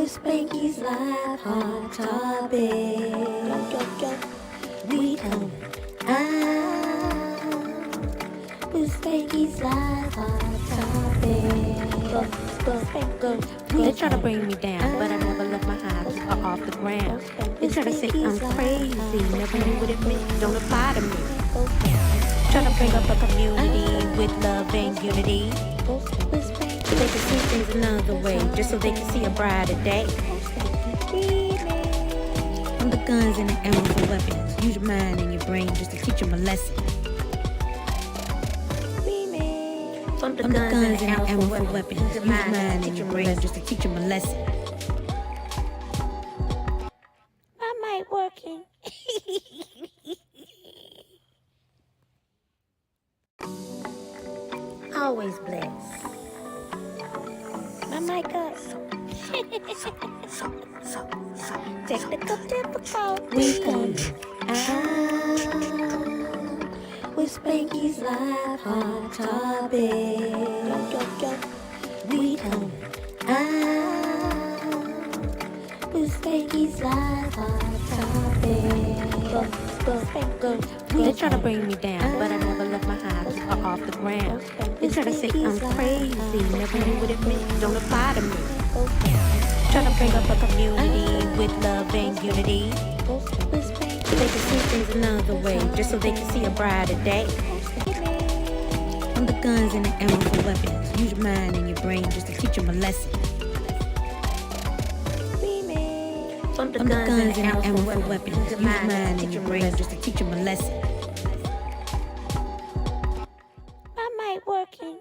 with Spankey's live hot topic. We come out with Spankey's live hot topic. They try to bring me down, but I never let my eyes off the ground. They try to say I'm crazy, never knew what it meant, don't apply to me. Try to bring up a community with love and unity, so they can see things another way, just so they can see a brighter day. From the guns and the ammo for weapons, use your mind and your brain just to teach them a lesson. From the guns and the ammo for weapons, use your mind and your brain just to teach them a lesson. My mic working. Always blessed. My mic up. Technical difficulty. We come out with Spankey's live hot topic. We come out with Spankey's live hot topic. They try to bring me down, but I never let my eyes off the ground. They try to say I'm crazy, never knew what it meant, don't apply to me. Try to bring up a community with love and unity, so they can see things another way, just so they can see a brighter day. From the guns and the ammo for weapons, use your mind and your brain just to teach them a lesson. From the guns and the ammo for weapons, use your mind and your brain just to teach them a lesson. My mic working.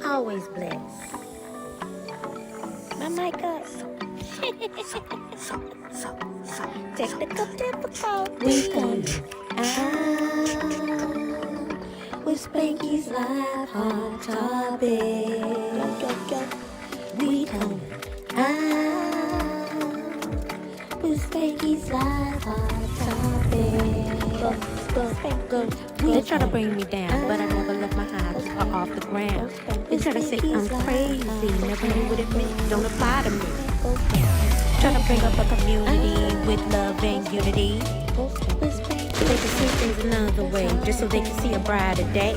Always blessed. My mic up. Technical difficulty. We come out with Spankey's live hot topic. We come out with Spankey's live hot topic. They try to bring me down, but I never let my eyes off the ground. They try to say I'm crazy, never knew what it meant, don't apply to me. Try to bring up a community with love and unity, so they can see things another way, just so they can see a brighter day.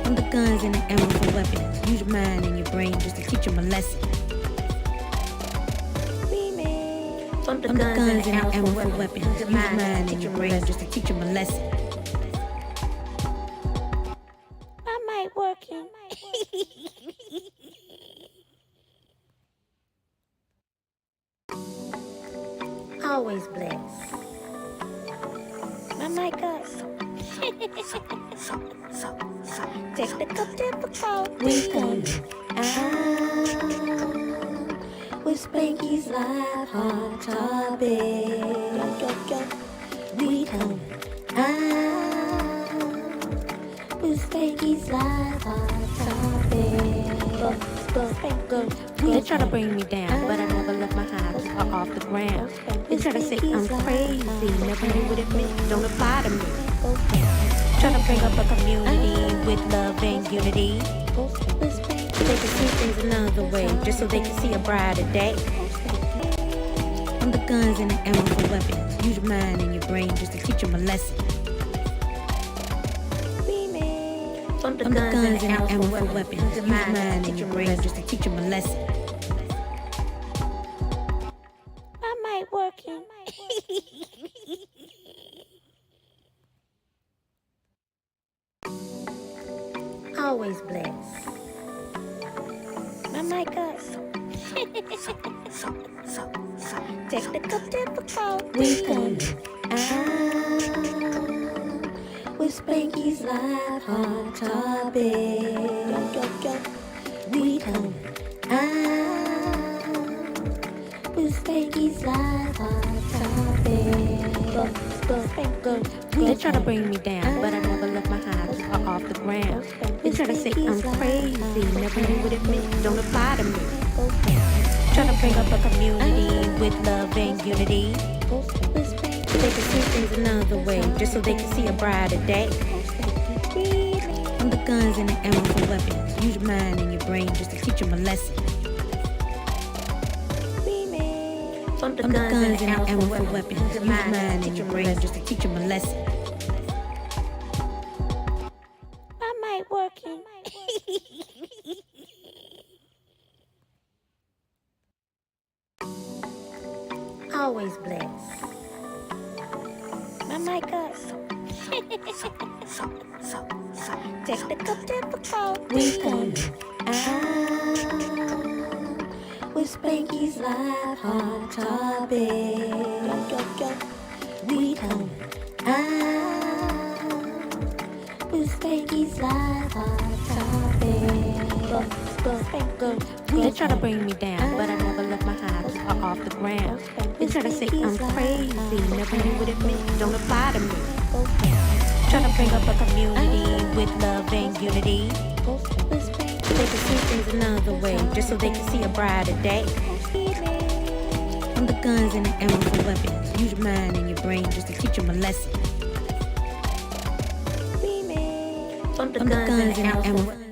From the guns and the ammo for weapons, use your mind and your brain just to teach them a lesson. From the guns and the ammo for weapons, use your mind and your brain just to teach them a lesson. My mic working. Always blessed. My mic up. Technical difficulty. We come out with Spankey's live hot topic. We come out with Spankey's live hot topic. They try to bring me down, but I never let my eyes off the ground. They try to say I'm crazy, never knew what it meant, don't apply to me. Try to bring up a community with love and unity, so they can see things another way, just so they can see a brighter day. From the guns and the ammo for weapons, use your mind and your brain just to teach them a lesson. From the guns and the ammo for weapons, use your mind and your brain just to teach them a lesson. My mic working. Always blessed. My mic up. Technical difficulty. We come out with Spankey's live hot topic. We come out with Spankey's live hot topic. They try to bring me down, but I never let my eyes off the ground. They try to say I'm crazy, never knew what it meant, don't apply to me. Try to bring up a community with love and unity, so they can see things another way, just so they can see a brighter day. guns and the ammo for weapons. Use your mind and your brain just to teach them a lesson. From the guns and the ammo for weapons. Use your mind and your brain just to teach them a lesson. My mic working. Always blessed. My mic up. Technical difficulty. We coming out with Spankey's live hot topic. We coming out with Spankey's live hot topic. They try to bring me down, but I never let my eyes fall off the ground. They try to say I'm crazy, never knew what it meant, don't apply to me. Trying to bring up a community with love and unity. So they can see things another way, just so they can see a brighter day. From the guns and the ammo for weapons. Use your mind and your brain just to teach them a lesson. From the guns and the ammo for weapons.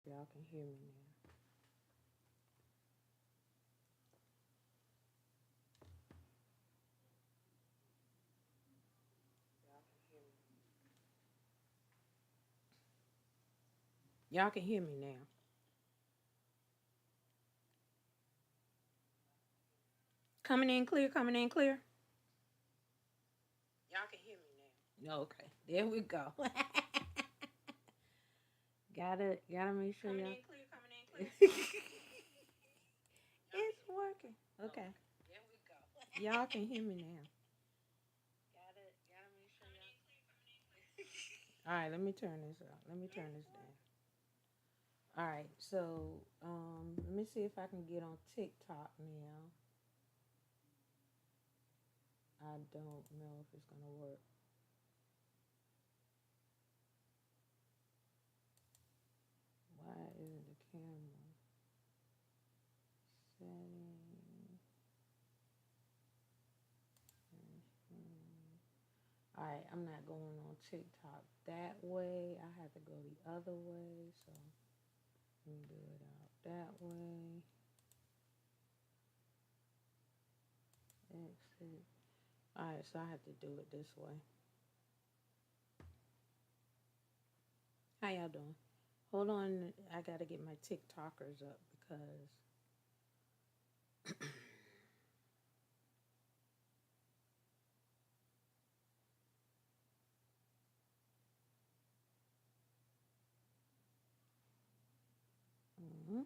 Y'all can hear me now. Y'all can hear me now. Coming in clear, coming in clear. Y'all can hear me now. Okay, there we go. gotta make sure y'all. Coming in clear. It's working. Okay. There we go. Y'all can hear me now. Gotta make sure y'all. All right, let me turn this up. Let me turn this down. All right, so let me see if I can get on TikTok now. I don't know if it's gonna work. Why isn't the camera setting? All right, I'm not going on TikTok that way. I have to go the other way, so let me do it out that way. Exit. Alright, so I have to do it this way. How y'all doing? Hold on, I gotta get my TikTokers up because Mhm.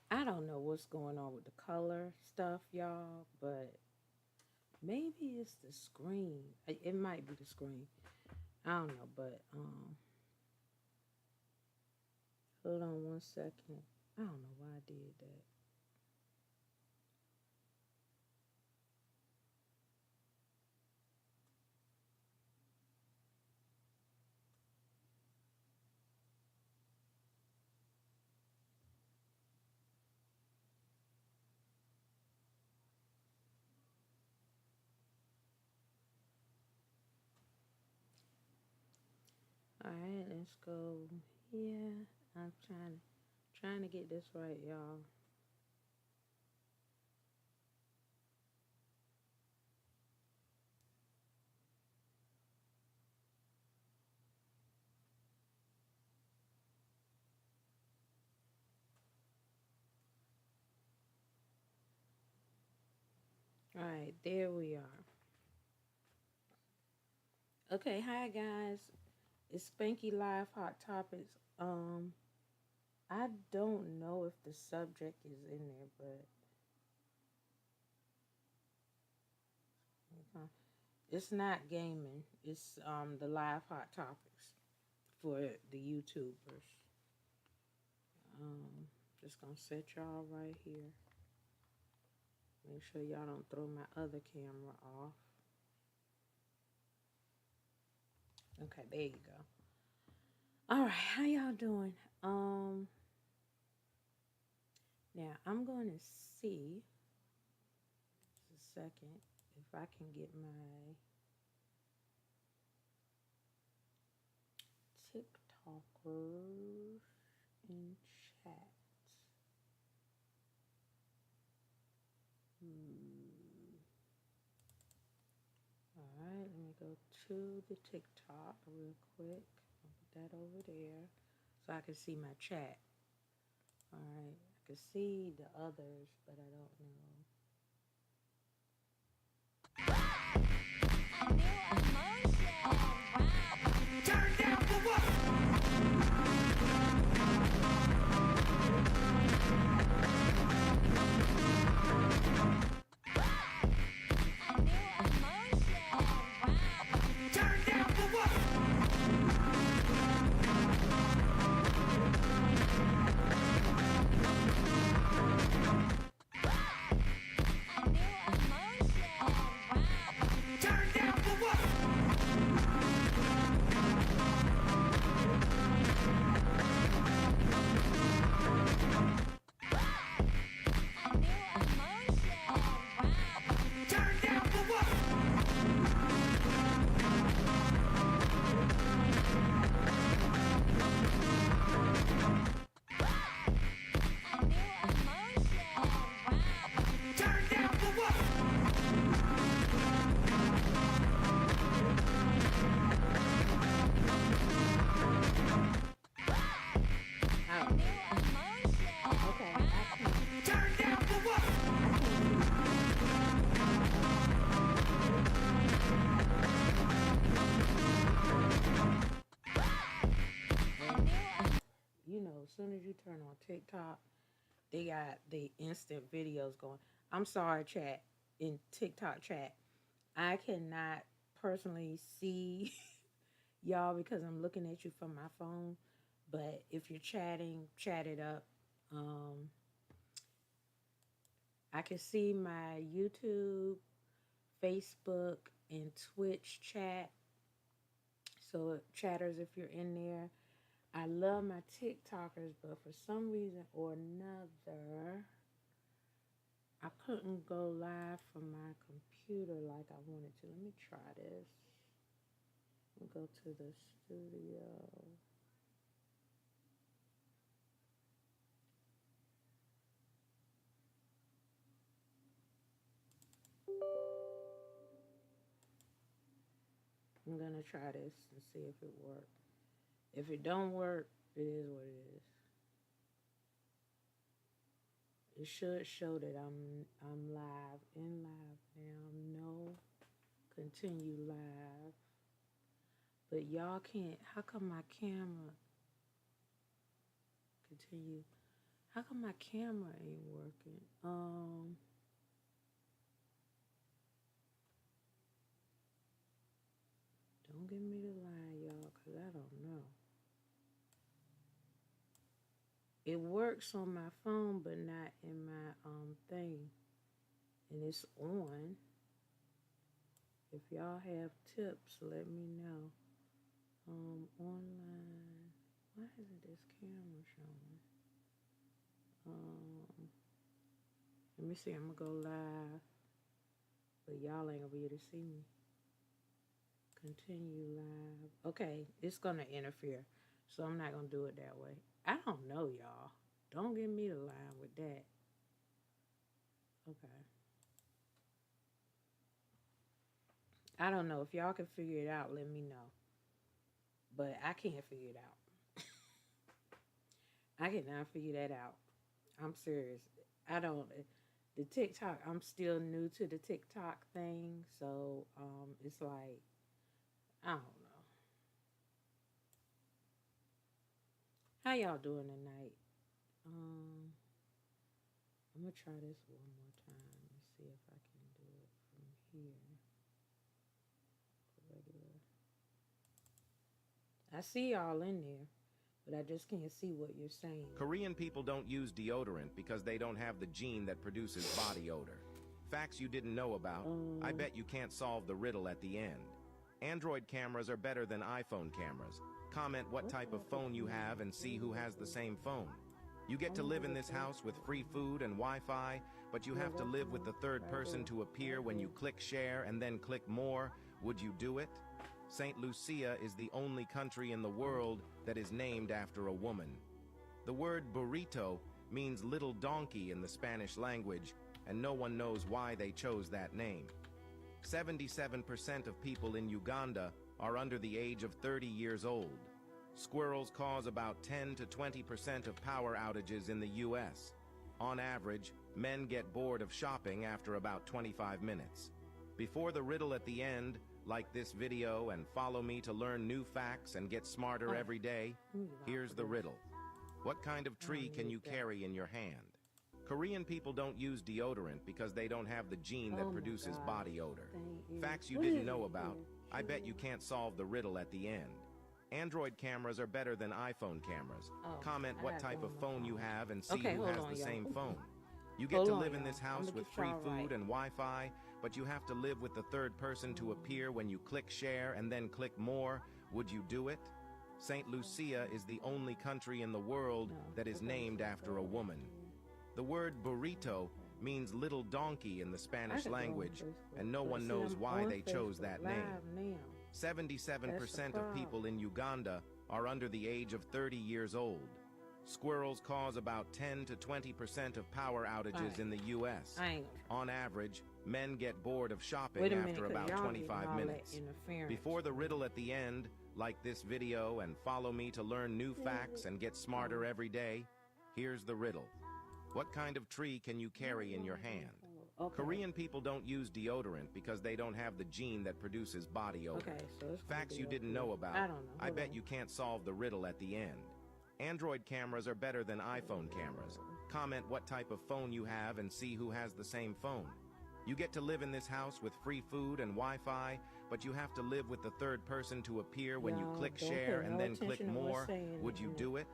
I don't know what's going on with the color stuff, y'all, but maybe it's the screen. It might be the screen. I don't know, but hold on one second. I don't know why I did that. All right, let's go here. I'm trying to get this right, y'all. All right, there we are. Okay, hi guys. It's Spanky Live Hot Topics. I don't know if the subject is in there, but okay. It's not gaming. It's the live hot topics for the YouTubers. Just gonna set y'all right here. Make sure y'all don't throw my other camera off. Okay, there you go. All right, how y'all doing? Now I'm going to see just a second if I can get my TikTokers in chat. All right, let me go to the TikTok real quick. I'll put that over there so I can see my chat. All right, I can see the others, but I don't know. Turn down for what? Turn down for what? Turn down for what? Turn down for what? Turn down for what? Oh, okay. Turn down for what? You know, as soon as you turn on TikTok, they got the instant videos going. I'm sorry, chat, in TikTok chat. I cannot personally see y'all because I'm looking at you from my phone. But if you're chatting, chat it up. Um, I can see my YouTube, Facebook, and Twitch chat. So, chatters, if you're in there, I love my TikTokers, but for some reason or another, I couldn't go live from my computer like I wanted to. Let me try this. We'll go to the studio. I'm gonna try this and see if it works. If it don't work, it is what it is. It should show that I'm live now. No, continue live. But y'all can't. How come my camera continue? How come my camera ain't working? Don't give me the line, y'all, because I don't know. It works on my phone, but not in my thing. And it's on. If y'all have tips, let me know. Online. Why isn't this camera showing? Let me see. I'm gonna go live, but y'all ain't gonna be able to see me. Continue live. Okay, it's gonna interfere, so I'm not gonna do it that way. I don't know, y'all. Don't give me the line with that. Okay. I don't know. If y'all can figure it out, let me know. But I can't figure it out. I cannot figure that out. I'm serious. I don't. The TikTok, I'm still new to the TikTok thing, so it's like, I don't know. How y'all doing tonight? I'm gonna try this one more time and see if I can do it from here. Regular. I see y'all in there, but I just can't see what you're saying. Korean people don't use deodorant because they don't have the gene that produces body odor. Facts you didn't know about. I bet you can't solve the riddle at the end. Android cameras are better than iPhone cameras. Comment what type of phone you have and see who has the same phone. You get to live in this house with free food and Wi-Fi, but you have to live with the third person to appear when you click share and then click more. Would you do it? St. Lucia is the only country in the world that is named after a woman. The word burrito means little donkey in the Spanish language, and no one knows why they chose that name. 77% of people in Uganda are under the age of 30 years old. Squirrels cause about 10 to 20% of power outages in the U.S. On average, men get bored of shopping after about 25 minutes. Before the riddle at the end, like this video and follow me to learn new facts and get smarter every day. Here's the riddle. What kind of tree can you carry in your hand? Korean people don't use deodorant because they don't have the gene that produces body odor. Facts you didn't know about. I bet you can't solve the riddle at the end. Android cameras are better than iPhone cameras. Comment what type of phone you have and see who has the same phone. You get to live in this house with free food and Wi-Fi, but you have to live with the third person to appear when you click share and then click more. Would you do it? St. Lucia is the only country in the world that is named after a woman. The word burrito means little donkey in the Spanish language, and no one knows why they chose that name. 77% of people in Uganda are under the age of 30 years old. Squirrels cause about 10 to 20% of power outages in the U.S. On average, men get bored of shopping after about 25 minutes. Before the riddle at the end, like this video and follow me to learn new facts and get smarter every day. Here's the riddle. What kind of tree can you carry in your hand? Korean people don't use deodorant because they don't have the gene that produces body odor. Facts you didn't know about. I bet you can't solve the riddle at the end. Android cameras are better than iPhone cameras. Comment what type of phone you have and see who has the same phone. You get to live in this house with free food and Wi-Fi, but you have to live with the third person to appear when you click share and then click more. Would you do it?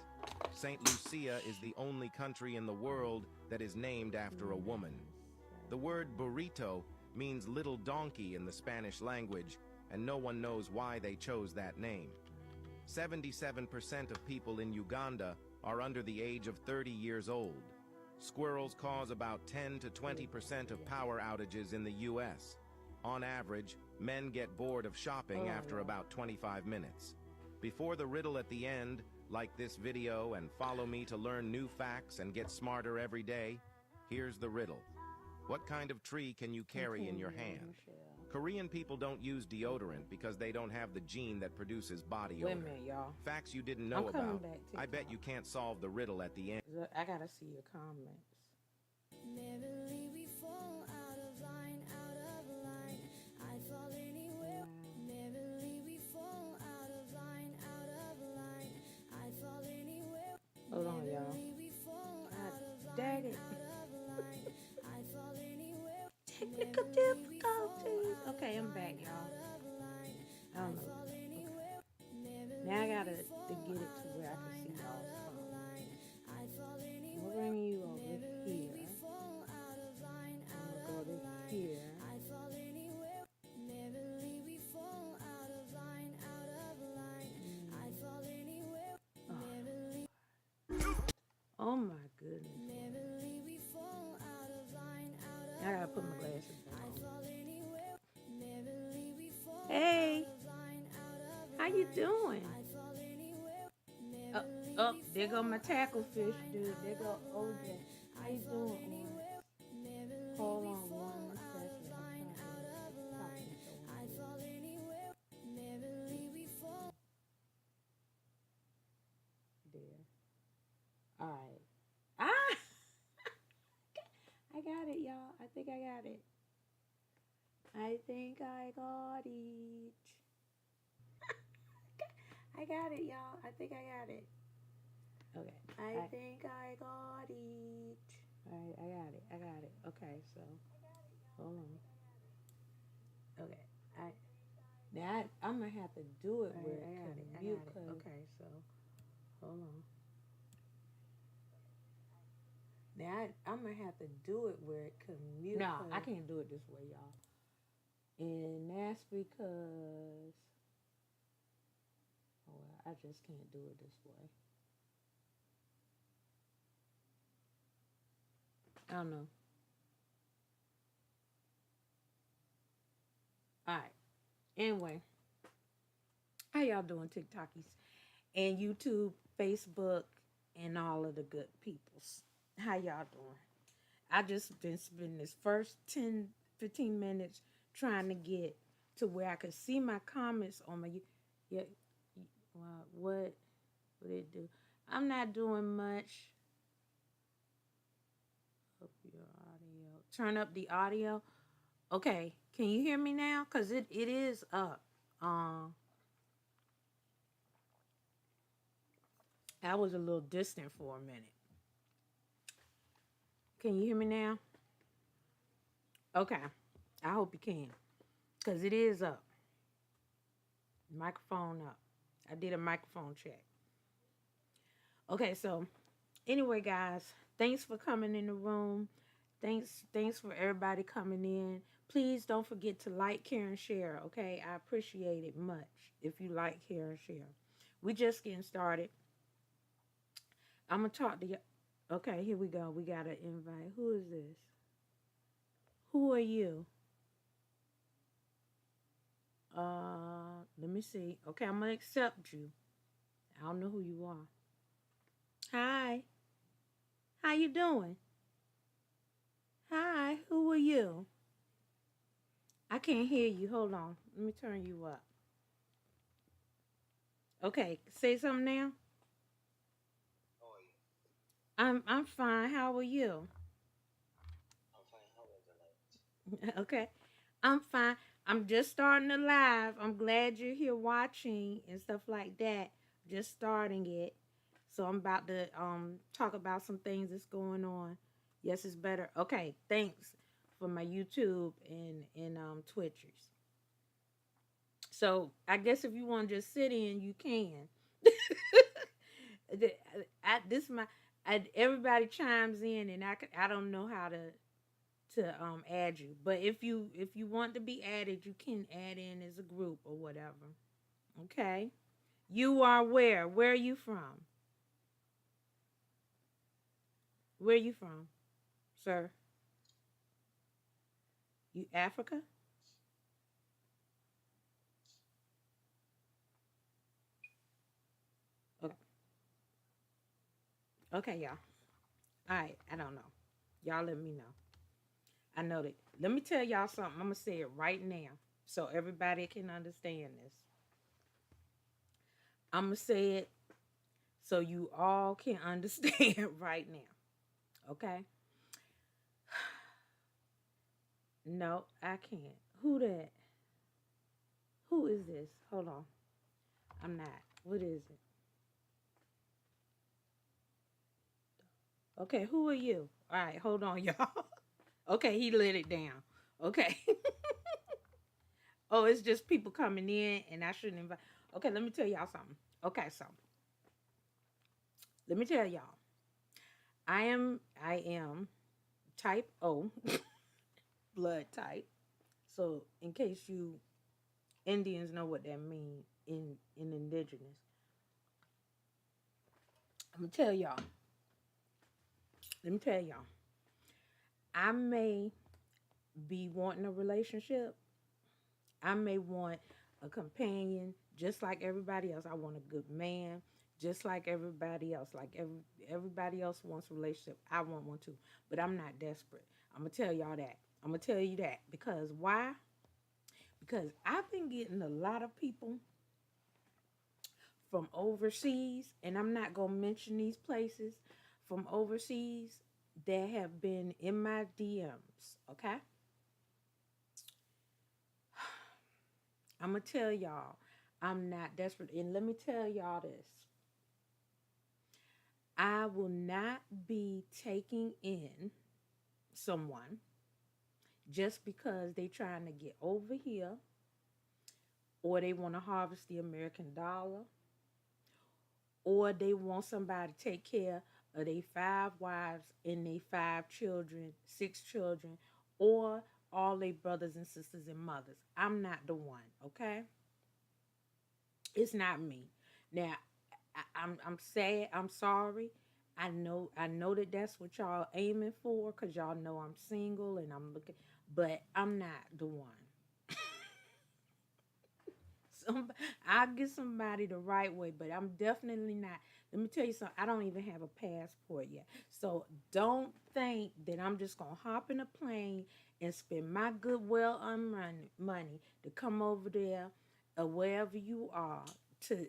St. Lucia is the only country in the world that is named after a woman. The word burrito means little donkey in the Spanish language, and no one knows why they chose that name. 77% of people in Uganda are under the age of 30 years old. Squirrels cause about 10 to 20% of power outages in the U.S. On average, Men get bored of shopping after about 25 minutes. Before the riddle at the end, like this video and follow me to learn new facts and get smarter every day. Here's the riddle. What kind of tree can you carry in your hand? Korean people don't use deodorant because they don't have the gene that produces body odor. Wait a minute, y'all. Facts you didn't know I'm coming about. back to I bet you can't solve the riddle at the end. I gotta see your comments. Merrily we fall out of line, out of line. I fall anywhere. Merrily we fall out of line, out of line. I fall anywhere. Hold on, y'all. Merrily we fall out of line, Dang it. out of line. I fall anywhere. Technical difficulties. Okay, I'm back, y'all. I don't know. Okay. Now I gotta to get it to where I can see y'all's comments. I'm bringing you over here. I'm gonna go to here. Oh my goodness. I gotta put my glasses on. Hey, how you doing? Oh, there go my tackle fish, dude. There go OJ. How you doing? Hold on 1 second. I'm talking there. All right. Ah! I got it, y'all. I think I got it. I think I got it. I got it, y'all. I think I got it. Okay. I think I got it. All right, I got it. I got it. Okay, so hold on. Okay. Now I'm gonna have to do it where I got it. I got it. Okay, so hold on. Now I'm gonna have to do it where it can mute. No, I can't do it this way, y'all. And that's because, oh, well, I just can't do it this way. I don't know. All right. Anyway, how y'all doing, TikTokies and YouTube, Facebook, and all of the good peoples? How y'all doing? I just been spending this first 10, 15 minutes trying to get to where I could see my comments on my. Yeah, well, what would it do? I'm not doing much. Up your audio. Turn up the audio. Okay, can you hear me now? Cause it is up. I was a little distant for a minute. Can you hear me now? Okay, I hope you can. Because it is up. Microphone up. I did a microphone check. Okay, so anyway, guys, thanks for coming in the room. Thanks for everybody coming in. Please don't forget to like, care, and share, okay? I appreciate it much if you like, care, and share. We just getting started. I'm going to talk to you. Okay, here we go. We got an invite. Who is this? Who are you? Let me see. Okay, I'm going to accept you. I don't know who you are. Hi. How you doing? Hi, who are you? I can't hear you. Hold on. Let me turn you up. Okay, say something now. I'm fine. How are you? I'm fine. How was the night? Okay. I'm fine. I'm just starting the live. I'm glad you're here watching and stuff like that. Just starting it. So I'm about to talk about some things that's going on. Yes, it's better. Okay, thanks for my YouTube and Twitchers. So I guess if you want to just sit in, you can. Everybody chimes in, and I don't know how to add you. But if you want to be added, you can add in as a group or whatever. Okay. You are where? Where are you from? Where are you from, sir? You Africa? Okay, y'all. All right, I don't know. Y'all let me know. I know that. Let me tell y'all something. I'm gonna say it right now so everybody can understand this. I'm gonna say it so you all can understand right now. Okay? No, I can't. Who that? Who is this? Hold on. I'm not. What is it? Okay, who are you? All right, hold on, y'all. Okay, he let it down. Okay. Oh, it's just people coming in and I shouldn't invite. Okay, let me tell y'all something. Okay, so let me tell y'all. I am type O, blood type. So in case you Indians know what that means in indigenous, I'm gonna tell y'all. Let me tell y'all. I may be wanting a relationship. I may want a companion, just like everybody else. I want a good man, just like everybody else. Like everybody else wants a relationship. I want one too, but I'm not desperate. I'm gonna tell y'all that. I'm gonna tell you that because why? Because I've been getting a lot of people from overseas, and I'm not gonna mention these places from overseas that have been in my DMs. Okay, I'm gonna tell y'all, I'm not desperate, and let me tell y'all this: I will not be taking in someone just because they trying to get over here or they want to harvest the American dollar or they want somebody to take care of their five wives and their five children, six children, or all their brothers and sisters and mothers. I'm not the one, okay? It's not me. Now, I'm sad. I'm sorry. I know that that's what y'all aiming for because y'all know I'm single and I'm looking, but I'm not the one. Some, I'll get somebody the right way, but I'm definitely not. Let me tell you something. I don't even have a passport yet. So don't think that I'm just going to hop in a plane and spend my good, well earned money to come over there or wherever you are to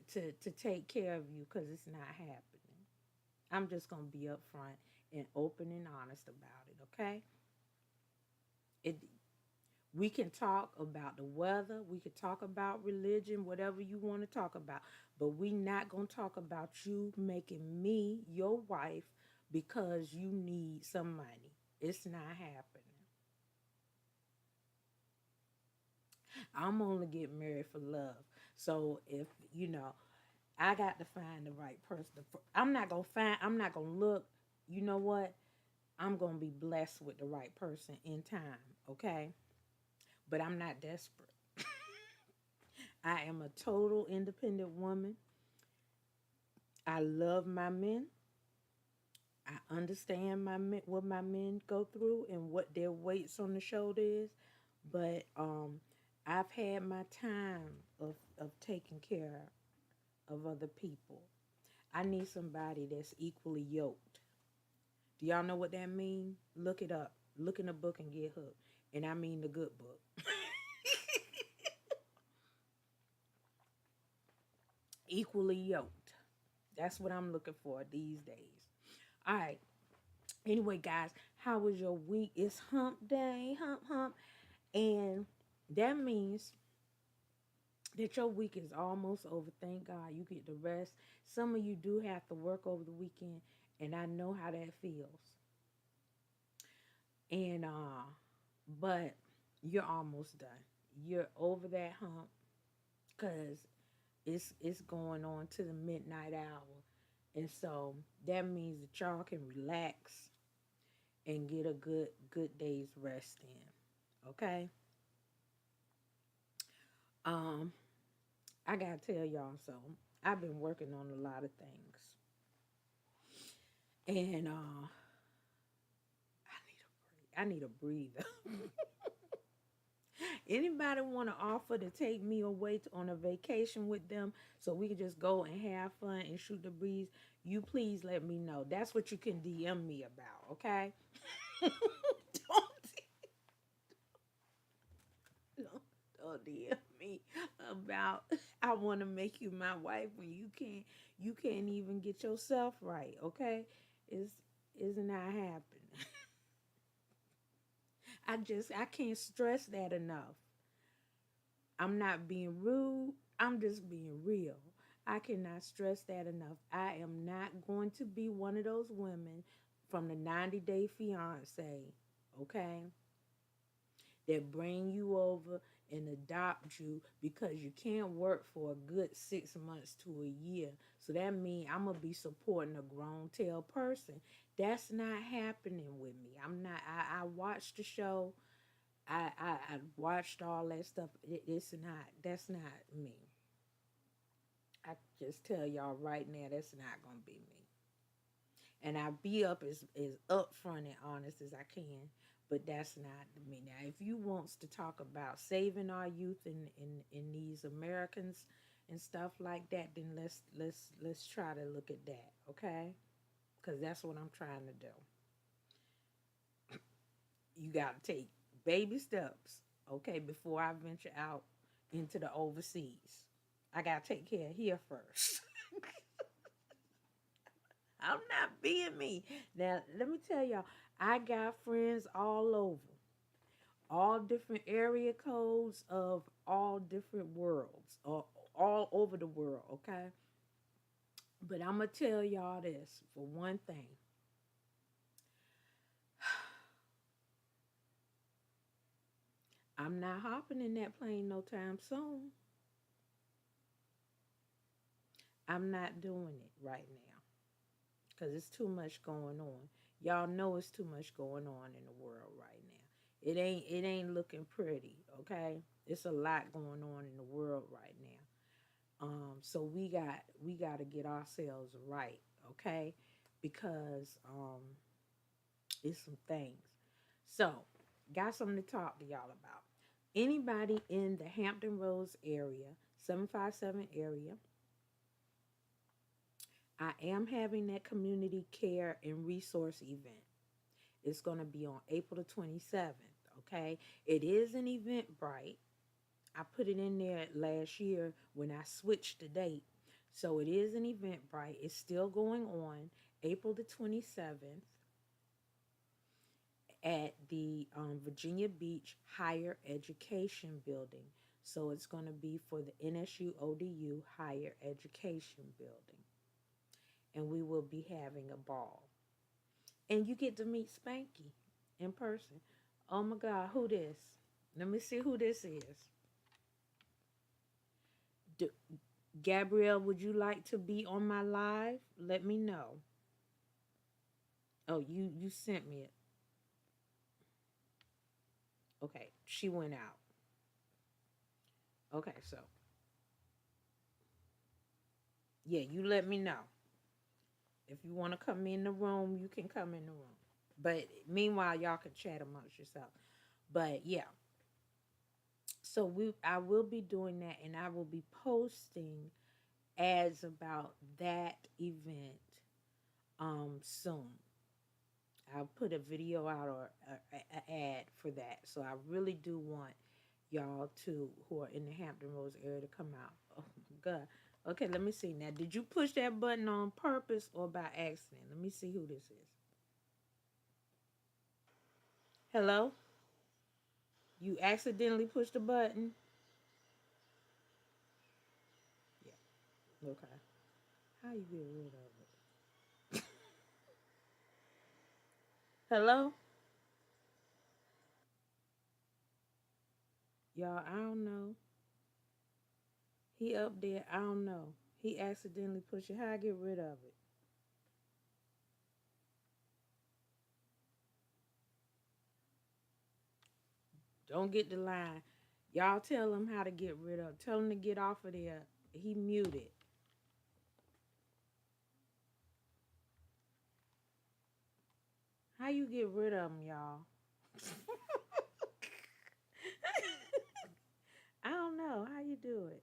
take care of you because it's not happening. I'm just going to be upfront and open and honest about it, okay? It We can talk about the weather. We could talk about religion, whatever you want to talk about. But we not going to talk about you making me your wife because you need some money. It's not happening. I'm only getting married for love. So if, I got to find the right person. I'm not going to look, you know what? I'm going to be blessed with the right person in time, okay? But I'm not desperate. I am a total independent woman. I love my men. I understand what my men go through and what their weights on the shoulder is. But I've had my time of taking care of other people. I need somebody that's equally yoked. Do y'all know what that means? Look it up. Look in the book and get hooked. And I mean the good book. Equally yoked. That's what I'm looking for these days. All right. Anyway, guys, how was your week? It's hump day, hump, hump. And that means that your week is almost over. Thank God you get the rest. Some of you do have to work over the weekend, and I know how that feels. And but you're almost done. You're over that hump because it's going on to the midnight hour. And so that means that y'all can relax and get a good day's rest in. Okay? Um, I gotta tell y'all so I've been working on a lot of things. And I need a breather. Anybody want to offer to take me away on a vacation with them so we can just go and have fun and shoot the breeze? You please let me know. That's what you can DM me about, okay? don't, don't DM me about I want to make you my wife when you can't even get yourself right, okay? It's not happening. I can't stress that enough. I'm not being rude. I'm just being real. I cannot stress that enough. I am not going to be one of those women from the 90-Day Fiance, okay, that bring you over and adopt you because you can't work for a good 6 months to a year. So that means I'm going to be supporting a grown tail person. That's not happening with me. I'm not. I watched the show. I watched all that stuff. That's not me. I just tell y'all right now, that's not gonna be me. And I be up as upfront and honest as I can, but that's not me. Now, if you wants to talk about saving our youth in these Americans and stuff like that, then let's try to look at that, okay? Because that's what I'm trying to do. You got to take baby steps, okay, before I venture out into the overseas. I got to take care of here first. I'm not being me. Now, let me tell y'all, I got friends all over, all different area codes of all different worlds, or all over the world, okay? But I'm going to tell y'all this for one thing. I'm not hopping in that plane no time soon. I'm not doing it right now because it's too much going on. Y'all know it's too much going on in the world right now. It ain't looking pretty, okay? It's a lot going on in the world right now. So we got to get ourselves right, okay? Because it's some things. So, got something to talk to y'all about. Anybody in the Hampton Roads area, 757 area, I am having that community care and resource event. It's going to be on April the 27th, okay? It is an Eventbrite. I put it in there last year when I switched the date. So it is an Eventbrite. It's still going on April the 27th at the Virginia Beach Higher Education Building. So it's going to be for the NSU ODU Higher Education Building. And we will be having a ball. And you get to meet Spankey in person. Oh my God, who this? Let me see who this is. Gabrielle, would you like to be on my live? Let me know. Oh, you sent me it. Okay, she went out. Okay, so yeah, you let me know. If you want to come in the room, you can come in the room. But meanwhile, y'all can chat amongst yourself. But yeah. So I will be doing that, and I will be posting ads about that event soon. I'll put a video out or an ad for that. So I really do want y'all who are in the Hampton Roads area to come out. Oh my God. Okay, let me see. Now, did you push that button on purpose or by accident? Let me see who this is. Hello? You accidentally pushed the button? Yeah. Okay. How you get rid of it? Hello? Y'all, I don't know. He up there, I don't know. He accidentally pushed it. How I get rid of it? Don't get the line. Y'all tell him how to get rid of it. Tell him to get off of there. He muted. How you get rid of him, y'all? I don't know how you do it.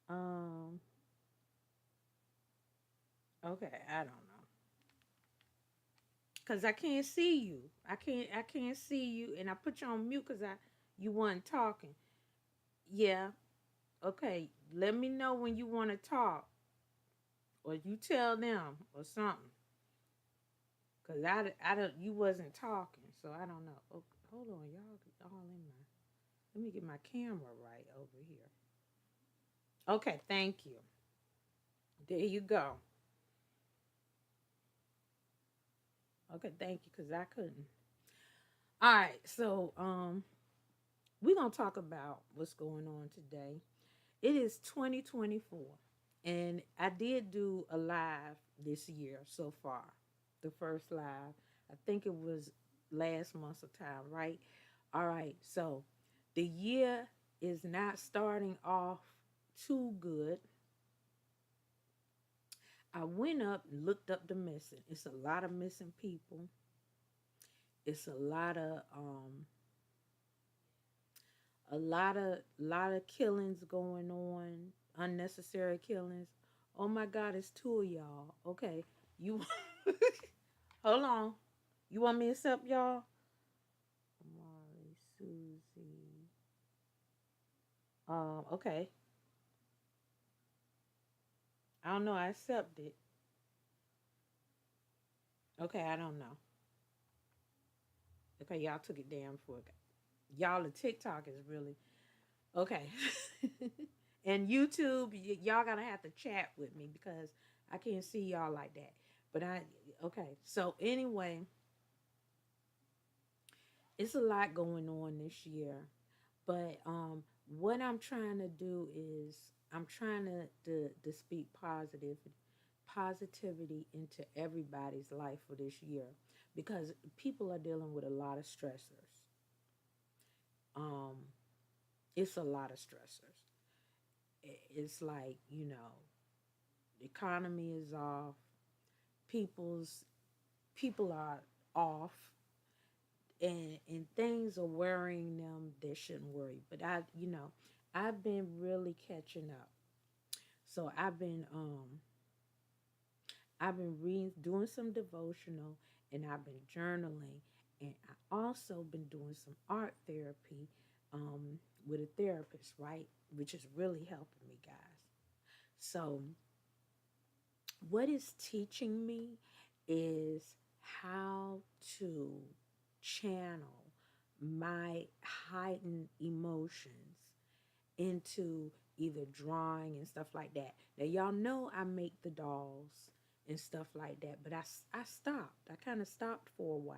Um. Okay, I don't know. Cause I can't see you. I can't see you, and I put you on mute because you weren't talking. Yeah. Okay. Let me know when you want to talk, or you tell them or something. Cause I don't you wasn't talking, so I don't know. Oh, hold on, y'all all in my. Let me get my camera right over here. Okay, thank you. There you go. Okay, thank you, cause I couldn't. All right, so we're gonna talk about what's going on today. It is 2024, and I did do a live this year so far. The first live, I think it was last month's time, right? All right, so the year is not starting off too good. I went up and looked up the missing. It's a lot of missing people. It's a lot of killings going on, unnecessary killings. Oh my God, it's two of y'all. Okay, you hold on. You want me to accept y'all? Molly, Susie. Okay. I don't know. I accept it. Okay, I don't know. Okay, y'all took it down for y'all. The TikTok is really okay. And YouTube, y'all gonna have to chat with me because I can't see y'all like that. But okay. So anyway, it's a lot going on this year. But what I'm trying to do is I'm trying to speak positivity into everybody's life for this year because people are dealing with a lot of stressors. Um, it's a lot of stressors. It's like the economy is off. People's people are off, and things are worrying them that shouldn't worry. But I've been really catching up. So I've been reading, doing some devotional, and I've been journaling, and I also been doing some art therapy with a therapist, right? Which is really helping me, guys. So what it's teaching me is how to channel my heightened emotions into either drawing and stuff like that. Now, y'all know I make the dolls and stuff like that, but I stopped. I kind of stopped for a while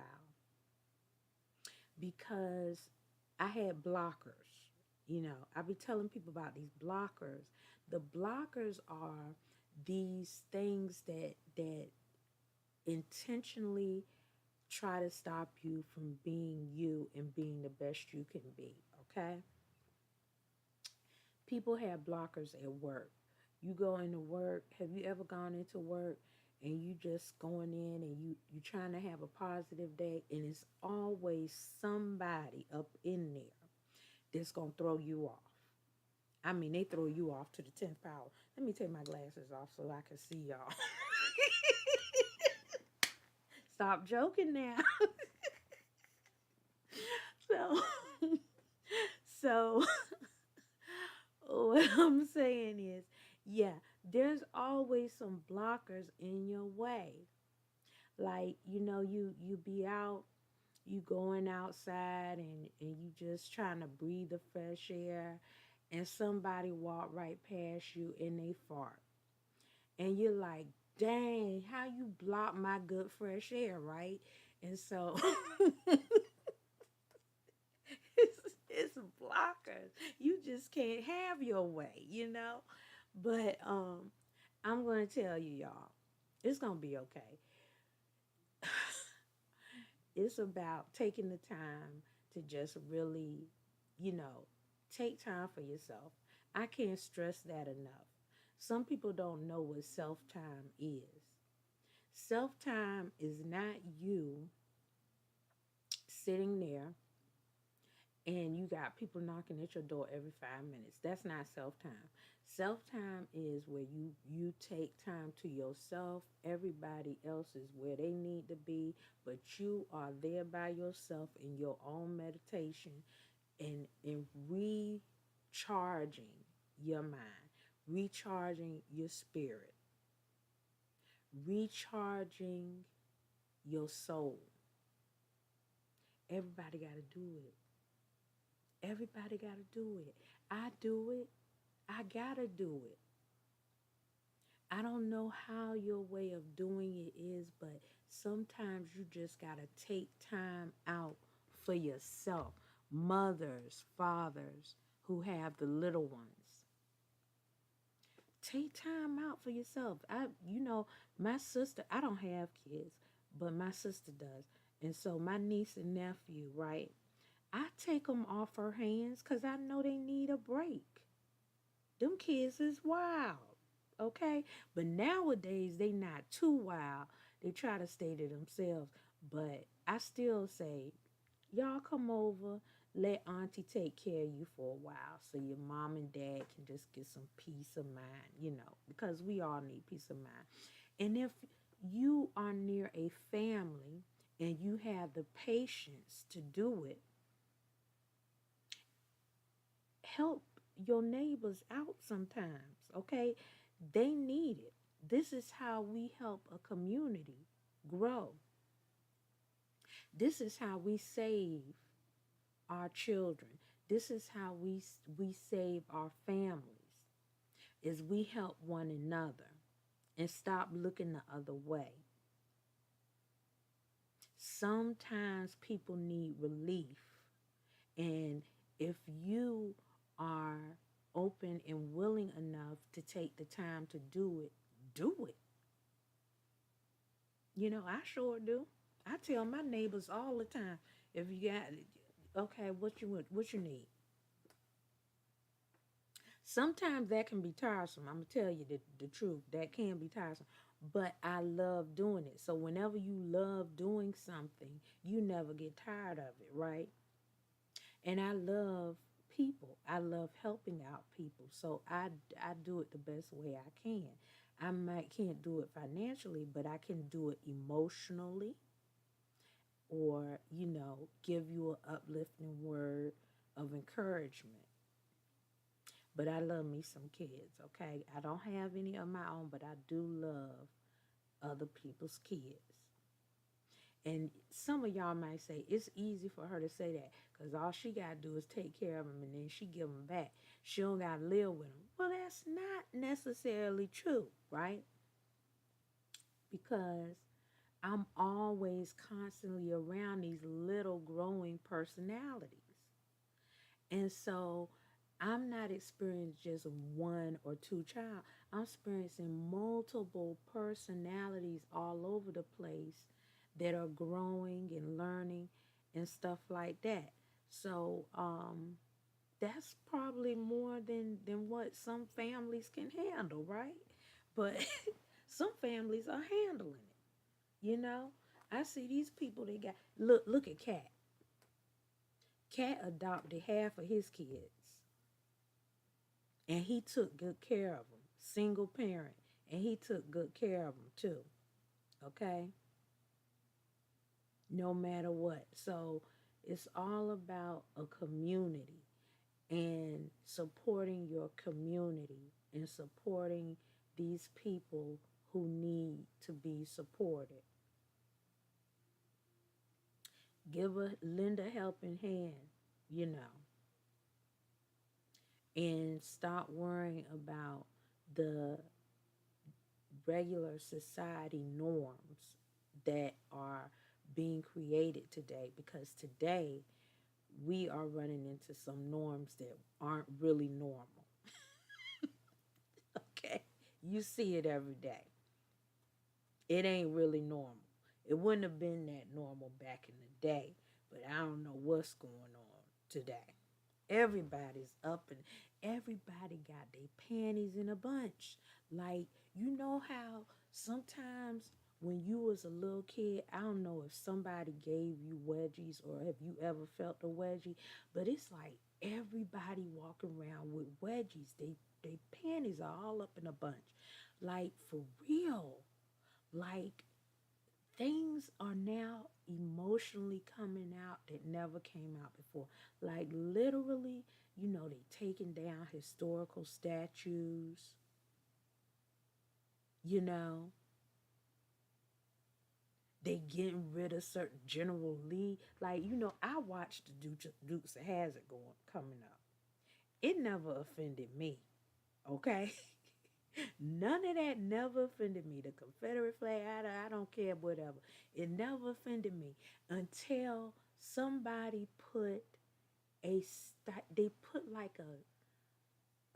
because I had blockers. I be telling people about these blockers. The blockers are these things that intentionally try to stop you from being you and being the best you can be. Okay, people have blockers at work. You go into work. Have you ever gone into work and you just going in and you trying to have a positive day, and it's always somebody up in there that's gonna throw you off. I mean, they throw you off to the 10th power. Let me take my glasses off so I can see y'all. Stop joking now. So, so what I'm saying is, yeah, there's always some blockers in your way. Like, you be out, you going outside and you just trying to breathe the fresh air, and somebody walk right past you and they fart. And you're like, dang, how you block my good fresh air, right? And so it's blockers. You just can't have your way. But I'm gonna tell you, y'all, it's gonna be okay. It's about taking the time to just really, you know, take time for yourself. I can't stress that enough. Some people don't know what self time is. Self time is not you sitting there and you got people knocking at your door every 5 minutes. That's not self-time. Self-time is where you take time to yourself. Everybody else is where they need to be, but you are there by yourself in your own meditation and recharging your mind, recharging your spirit, recharging your soul. Everybody got to do it. Everybody got to do it. I do it. I got to do it. I don't know how your way of doing it is, but sometimes you just got to take time out for yourself. Mothers, fathers who have the little ones. Take time out for yourself. My sister, I don't have kids, but my sister does. And so my niece and nephew, right? I take them off her hands because I know they need a break. Them kids is wild, okay? But nowadays, they not too wild. They try to stay to themselves. But I still say, y'all come over, let auntie take care of you for a while so your mom and dad can just get some peace of mind, because we all need peace of mind. And if you are near a family and you have the patience to do it, help your neighbors out sometimes, okay? They need it. This is how we help a community grow. This is how we save our children. This is how we save our families, is we help one another and stop looking the other way. Sometimes people need relief, and if you are open and willing enough to take the time to do it, do it. I sure do. I tell my neighbors all the time, if you got, okay, what you need. Sometimes that can be tiresome. I'm going to tell you the truth. That can be tiresome. But I love doing it. So whenever you love doing something, you never get tired of it, right? And I love people. I love helping out people. So I do it the best way I can. Can't do it financially, but I can do it emotionally, or, give you an uplifting word of encouragement. But I love me some kids, okay? I don't have any of my own, but I do love other people's kids. And some of y'all might say, it's easy for her to say that because all she got to do is take care of them and then she give them back. She don't got to live with them. Well, that's not necessarily true, right? Because I'm always constantly around these little growing personalities. And so I'm not experiencing just one or two child. I'm experiencing multiple personalities all over the place that are growing and learning and stuff like that. So that's probably more than what some families can handle, right? But some families are handling it. I see these people, they got, look at Cat. Cat adopted half of his kids. And he took good care of them. Single parent. And he took good care of them too. Okay? No matter what. So it's all about a community and supporting your community and supporting these people who need to be supported. Lend a helping hand, and stop worrying about the regular society norms that are being created today, because today we are running into some norms that aren't really normal. Okay? You see it every day. It ain't really normal. It wouldn't have been that normal back in the day, but I don't know what's going on today. Everybody's up and everybody got their panties in a bunch. Like, how sometimes when you was a little kid, I don't know if somebody gave you wedgies or have you ever felt a wedgie, but it's like everybody walking around with wedgies. They panties are all up in a bunch. Like for real. Like things are now emotionally coming out that never came out before. Like literally, they taking down historical statues, you know, they getting rid of certain General Lee. Like, I watched the Dukes of Hazzard coming up. It never offended me, okay? None of that never offended me. The Confederate flag, I don't care, whatever. It never offended me until somebody they put like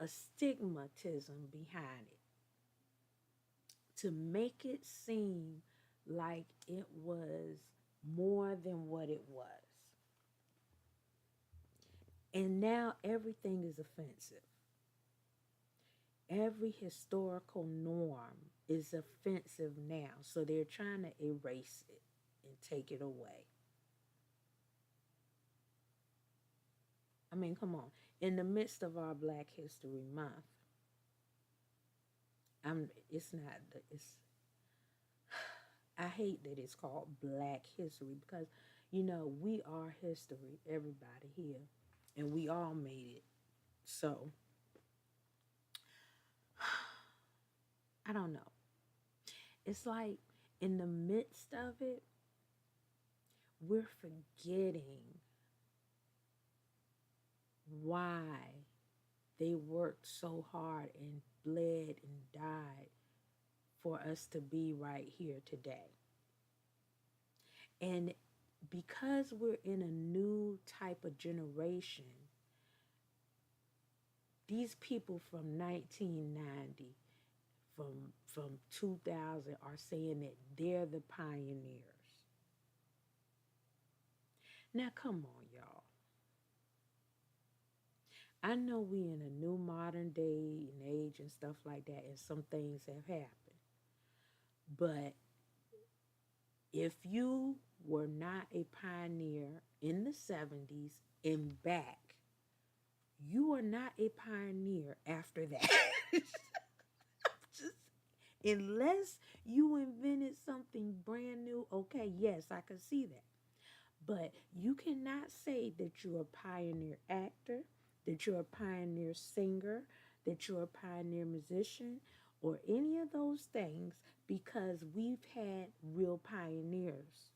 a stigmatism behind it to make it seem like it was more than what it was. And now everything is offensive. Every historical norm is offensive now. So they're trying to erase it and take it away. I mean, come on. In the midst of our Black History Month, I hate that it's called Black History because, we are history, everybody here, and we all made it. So, I don't know. It's like in the midst of it, we're forgetting why they worked so hard and bled and died for us to be right here today. And because we're in a new type of generation, these people from 1990, from 2000 are saying that they're the pioneers. Now, come on, y'all. I know we in a new modern day and age and stuff like that, and some things have happened. But if you were not a pioneer in the 70s and back, you are not a pioneer after that. Just, unless you invented something brand new, okay, yes, I can see that. But you cannot say that you're a pioneer actor, that you're a pioneer singer, that you're a pioneer musician, or any of those things, because we've had real pioneers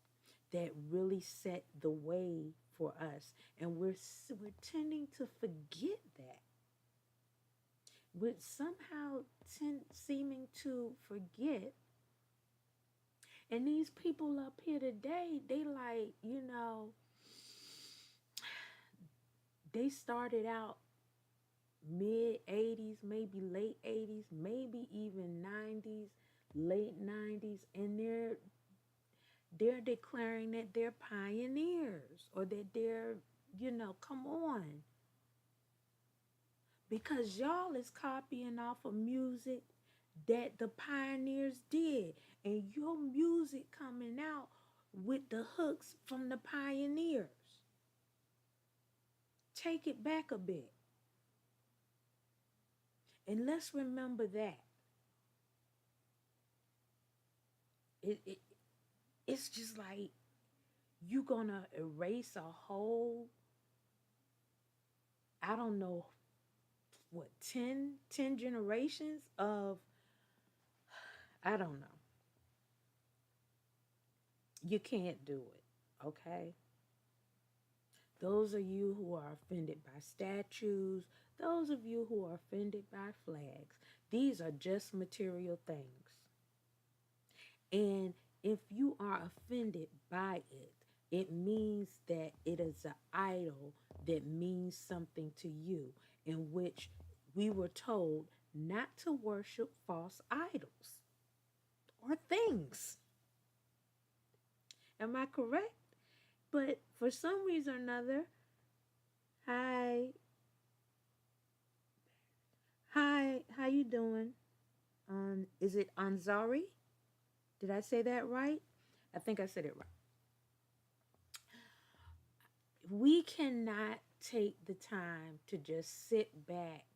that really set the way for us. And we're tending to forget that. We're somehow seeming to forget. And these people up here today, they like, they started out mid 80s, maybe late 80s, maybe even 90s, late 90s, and they're declaring that they're pioneers or that they're, come on. Because y'all is copying off of music that the pioneers did. And your music coming out with the hooks from the pioneers. Take it back a bit. And let's remember that. It's just like you're going to erase a whole, I don't know, 10 generations of, I don't know. You can't do it, okay? Those of you who are offended by statues, those of you who are offended by flags, these are just material things. And if you are offended by it, it means that it is an idol that means something to you, in which we were told not to worship false idols or things. Am I correct? But for some reason or another, hi, how you doing? Is it Anzari? Did I say that right? I think I said it right. We cannot take the time to just sit back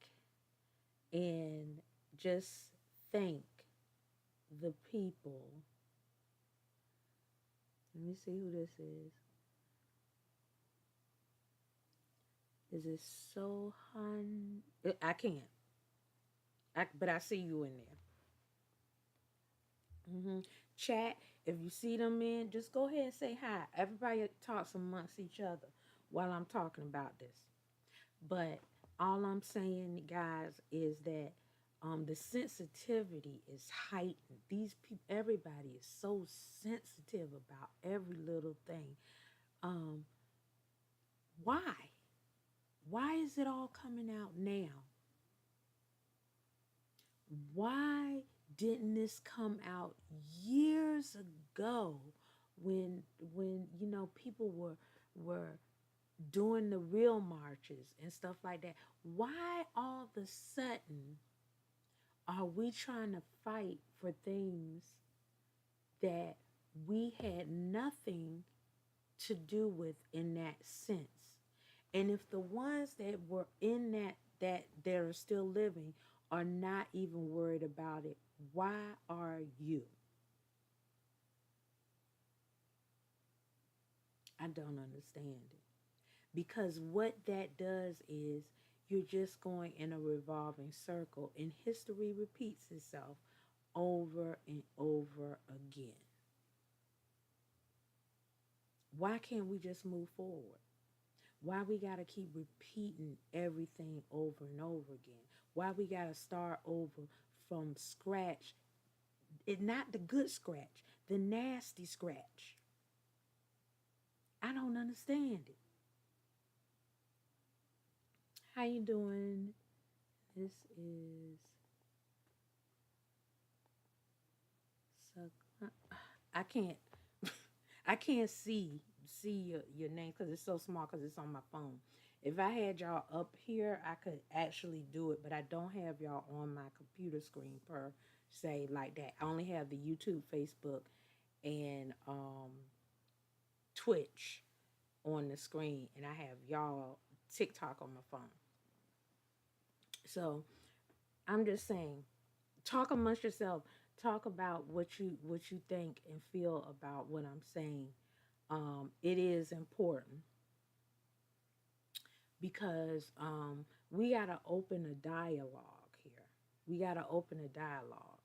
and just thank the people. Let me see who this is. Is it Sohan? I can't. But I see you in there. Chat, if you see them in, just go ahead and say hi. Everybody talks amongst each other while I'm talking about this. But all I'm saying, guys, is that the sensitivity is heightened. These people, everybody is so sensitive about every little thing. Um, why? Why is it all coming out now? Why didn't this come out years ago when people were doing the real marches and stuff like that? Why all of a sudden are we trying to fight for things that we had nothing to do with in that sense? And if the ones that were in that are still living are not even worried about it, why are you? I don't understand it. Because what that does is you're just going in a revolving circle, and history repeats itself over and over again. Why can't we just move forward? Why we got to keep repeating everything over and over again? Why we got to start over from scratch? Not the good scratch, the nasty scratch. I don't understand it. How you doing? This is I can't I can't see your name because it's so small because it's on my phone. If I had y'all up here, I could actually do it, but I don't have y'all on my computer screen per se like that. I only have the YouTube, Facebook, and Twitch on the screen, and I have y'all TikTok on my phone. So I'm just saying, talk amongst yourself. Talk about what you think and feel about what I'm saying. It is important because we got to open a dialogue here. We got to open a dialogue.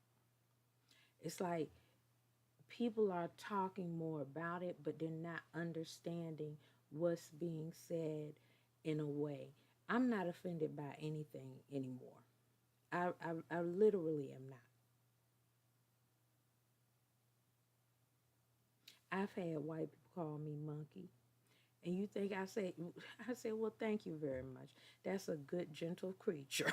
It's like people are talking more about it, but they're not understanding what's being said in a way. I'm not offended by anything anymore. I literally am not. I've had white people call me monkey. And you think I say, well, thank you very much. That's a good, gentle creature.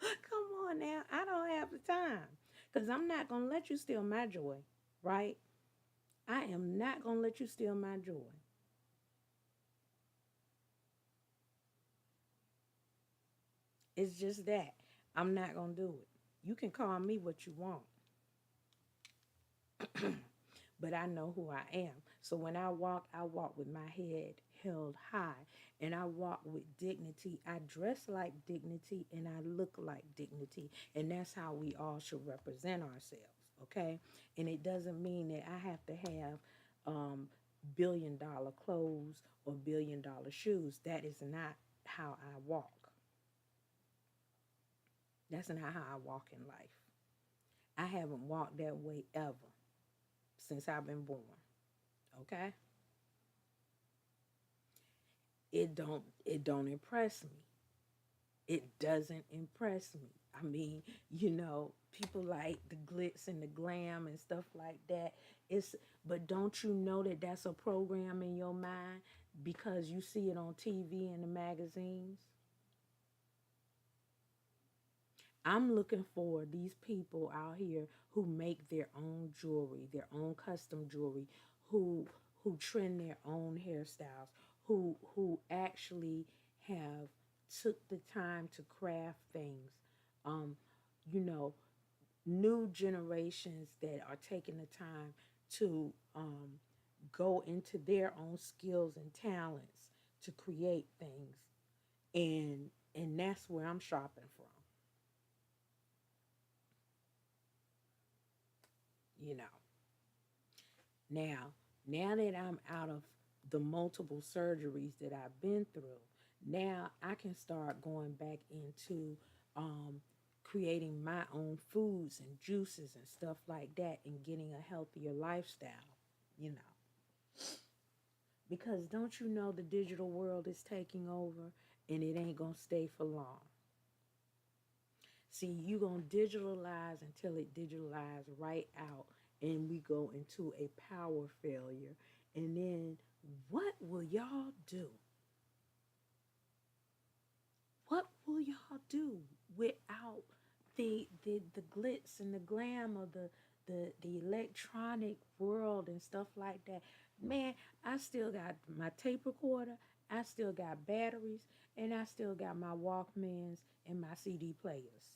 Come on now. I don't have the time. Because I'm not going to let you steal my joy, right? I am not going to let you steal my joy. It's just that. I'm not going to do it. You can call me what you want. But I know who I am. So when I walk with my head held high, and I walk with dignity. I dress like dignity, and I look like dignity, and that's how we all should represent ourselves, okay? And it doesn't mean that I have to have $1 billion clothes or $1 billion shoes. That is not how I walk. That's not how I walk in life. I haven't walked that way ever since I've been born. Okay? It don't impress me. It doesn't impress me. I mean, people like the glitz and the glam and stuff like that. But don't you know that that's a program in your mind because you see it on TV and the magazines? I'm looking for these people out here who make their own jewelry, their own custom jewelry, who trend their own hairstyles, who actually have took the time to craft things um, you know, new generations that are taking the time to go into their own skills and talents to create things, and that's where I'm shopping from. You know, now now that I'm out of the multiple surgeries that I've been through, now I can start going back into um, creating my own foods and juices and stuff like that, and getting a healthier lifestyle. You know, because don't you know the digital world is taking over, and it ain't gonna stay for long. See, you gonna digitalize until it digitalize right out, and we go into a power failure. And then what will y'all do? What will y'all do without the glitz and the glam of the electronic world and stuff like that? Man, I still got my tape recorder, I still got batteries, and I still got my Walkmans and my CD players.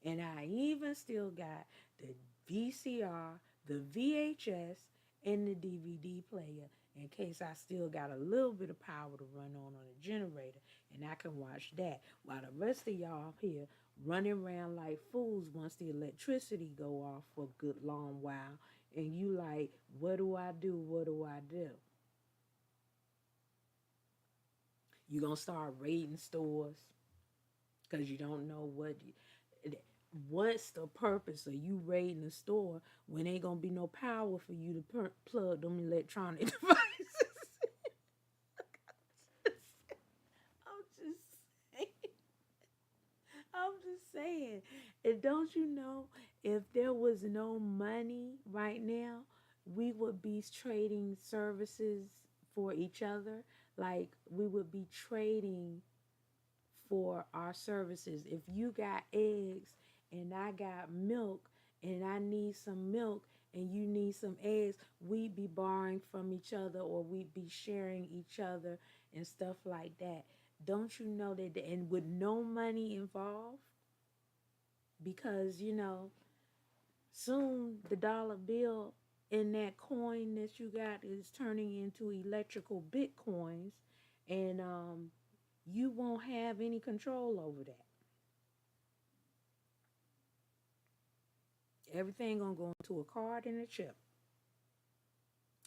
And I even still got the VCR, the VHS, and the DVD player in case I still got a little bit of power to run on a generator, and I can watch that while the rest of y'all here running around like fools once the electricity go off for a good long while, and you like, what do I do? What do I do? You gonna start raiding stores because you don't know what's the purpose of you raiding a store when ain't gonna be no power for you to plug them electronic devices. I'm just saying. I'm just saying. And don't you know, if there was no money right now, we would be trading services for each other. Like we would be trading for our services. If you got eggs and I got milk and I need some milk and you need some eggs, we'd be borrowing from each other, or we'd be sharing each other and stuff like that. Don't you know that? And with no money involved, because soon the dollar bill and that coin that you got is turning into electrical bitcoins, and you won't have any control over that. Everything gonna go into a card and a chip.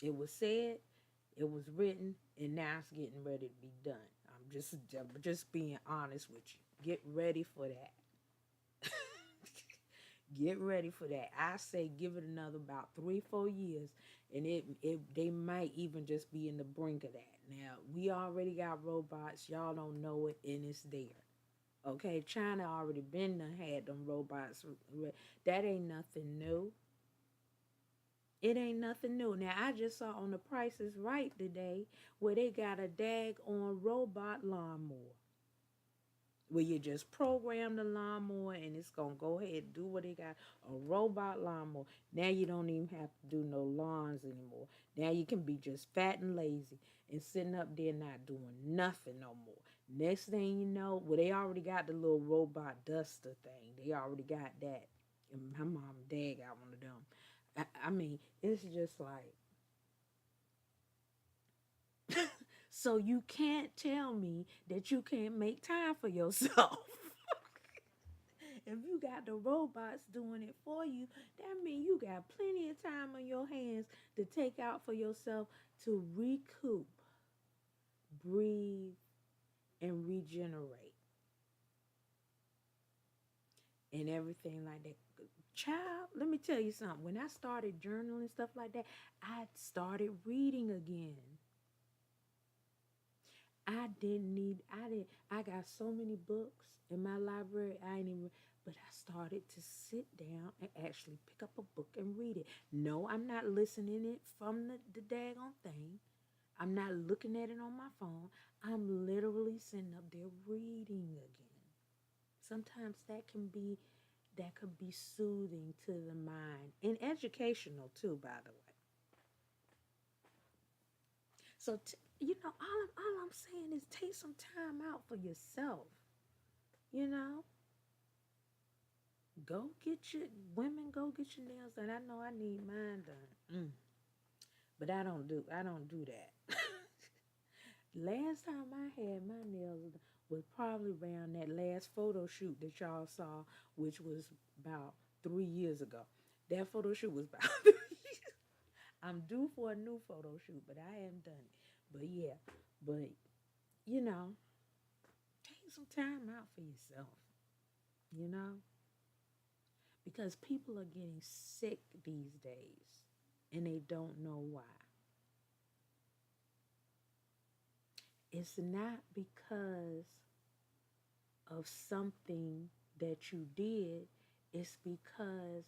It was said, it was written, and now it's getting ready to be done. I'm just being honest with you. Get ready for that. Get ready for that. I say give it another about 3-4 years, and it they might even just be in the brink of that. Now we already got robots. Y'all don't know it, and it's there. Okay, China already been done had them robots. That ain't nothing new. It ain't nothing new. Now I just saw on the Price is Right today where they got a daggone robot lawnmower, where you just program the lawnmower and it's gonna go ahead and do what they got. A robot lawnmower. Now you don't even have to do no lawns anymore. Now you can be just fat and lazy and sitting up there not doing nothing no more. Next thing you know, well, they already got the little robot duster thing. They already got that. And my mom and dad got one of them. I mean, it's just like, so you can't tell me that you can't make time for yourself. If you got the robots doing it for you, that means you got plenty of time on your hands to take out for yourself to recoup, breathe, and regenerate, and everything like that. Child, let me tell you something. When I started journaling stuff like that, I started reading again. I got so many books in my library, I ain't even, but I started to sit down and actually pick up a book and read it. No, I'm not listening it from the daggone thing. I'm not looking at it on my phone. I'm literally sitting up there reading again. Sometimes that could be soothing to the mind and educational too, by the way. So, all I'm saying is take some time out for yourself, you know? Go get your women. Go get your nails done. I know I need mine done. But I don't do that. Last time I had my nails done was probably around that last photo shoot that y'all saw, which was about 3 years ago. That photo shoot was about 3 years. I'm due for a new photo shoot, but I haven't done it. But yeah, but you know, take some time out for yourself, you know, because people are getting sick these days and they don't know why. It's not because of something that you did, it's because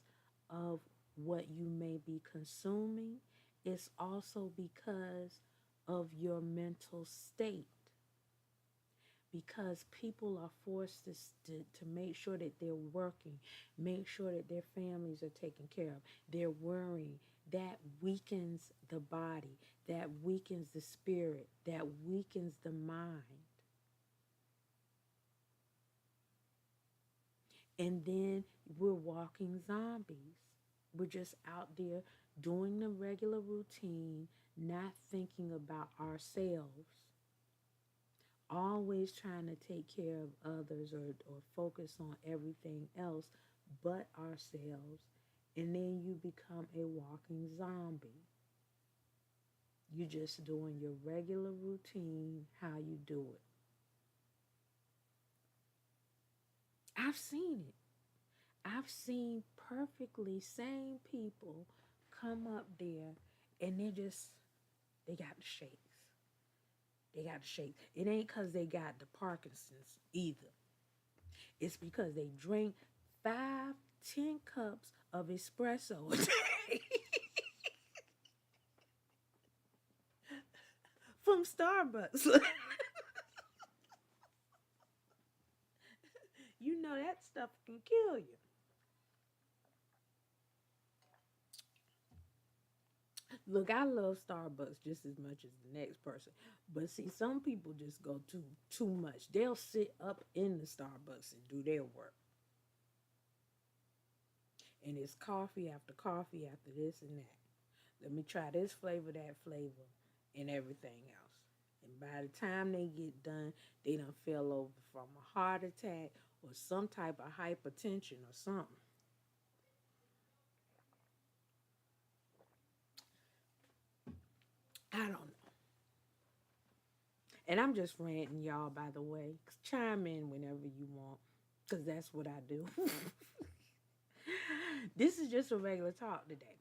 of what you may be consuming. It's also because of your mental state. Because people are forced to make sure that they're working, make sure that their families are taken care of. They're worrying. That weakens the body, that weakens the spirit, that weakens the mind. And then we're walking zombies. We're just out there doing the regular routine, not thinking about ourselves, always trying to take care of others or focus on everything else but ourselves. And then you become a walking zombie. You're just doing your regular routine, how you do it. I've seen it. I've seen perfectly sane people come up there and they got the shakes. They got the shakes. It ain't because they got the Parkinson's either. It's because they drink 5, 10 cups of espresso a day from Starbucks. You know that stuff can kill you. Look, I love Starbucks just as much as the next person. But see, some people just go too much. They'll sit up in the Starbucks and do their work. And it's coffee after this and that. Let me try this flavor, that flavor, and everything else. And by the time they get done, they done fell over from a heart attack or some type of hypertension or something. I don't know. And I'm just ranting, y'all, by the way. Chime in whenever you want, because that's what I do. This is just a regular talk today.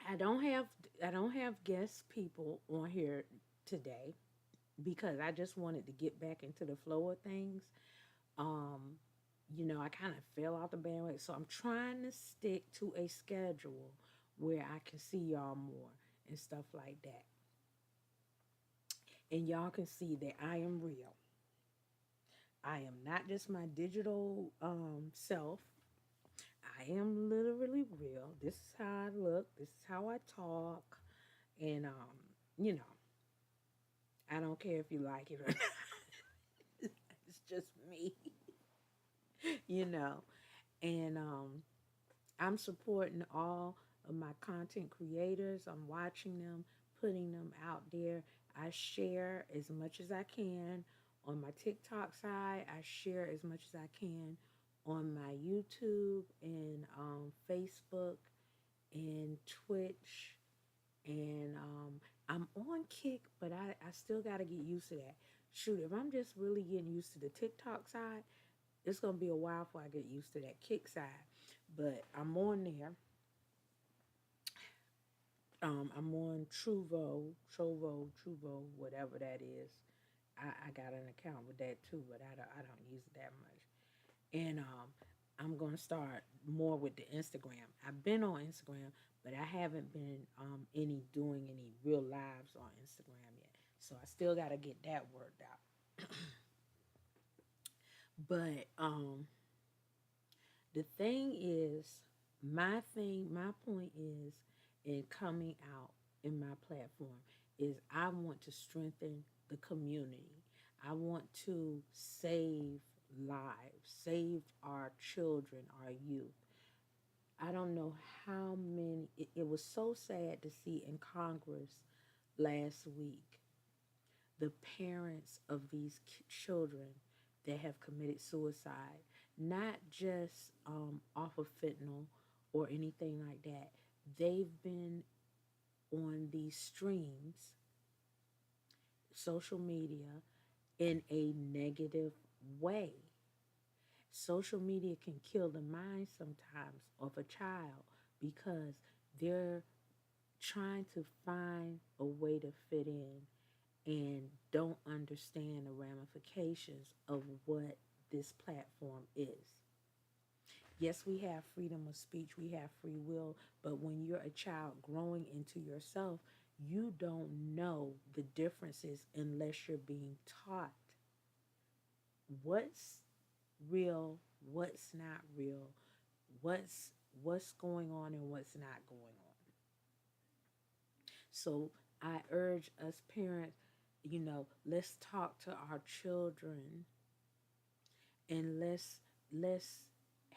I don't have I don't have guest people on here today because I just wanted to get back into the flow of things. Um, I kind of fell off the bandwagon, so I'm trying to stick to a schedule where I can see y'all more and stuff like that. And y'all can see that I am real. I am not just my digital self. I am literally real. This is how I look. This is how I talk. And, you know, I don't care if you like it or not. It's just me, you know. And I'm supporting all of my content creators. I'm watching them, putting them out there. I share as much as I can on my TikTok side. I share as much as I can on my YouTube and Facebook and Twitch. And I'm on Kick, but I still got to get used to that. Shoot, if I'm just really getting used to the TikTok side, it's going to be a while before I get used to that Kick side. But I'm on there. I'm on Truvo, whatever that is. I got an account with that too, but I don't use it that much. And I'm gonna start more with the Instagram. I've been on Instagram, but I haven't been doing any real lives on Instagram yet. So I still gotta get that worked out. But the thing is, my point is, in coming out in my platform, is I want to strengthen the community. I want to save lives, saved our children, our youth. I don't know how many, it was so sad to see in Congress last week the parents of these children that have committed suicide, not just off of fentanyl or anything like that. They've been on these streams, social media, in a negative way. Social media can kill the mind sometimes of a child because they're trying to find a way to fit in and don't understand the ramifications of what this platform is. Yes, we have freedom of speech, we have free will, but when you're a child growing into yourself, you don't know the differences unless you're being taught what's real, what's not real, what's what's going on and what's not going on. So I urge us parents, let's talk to our children and let's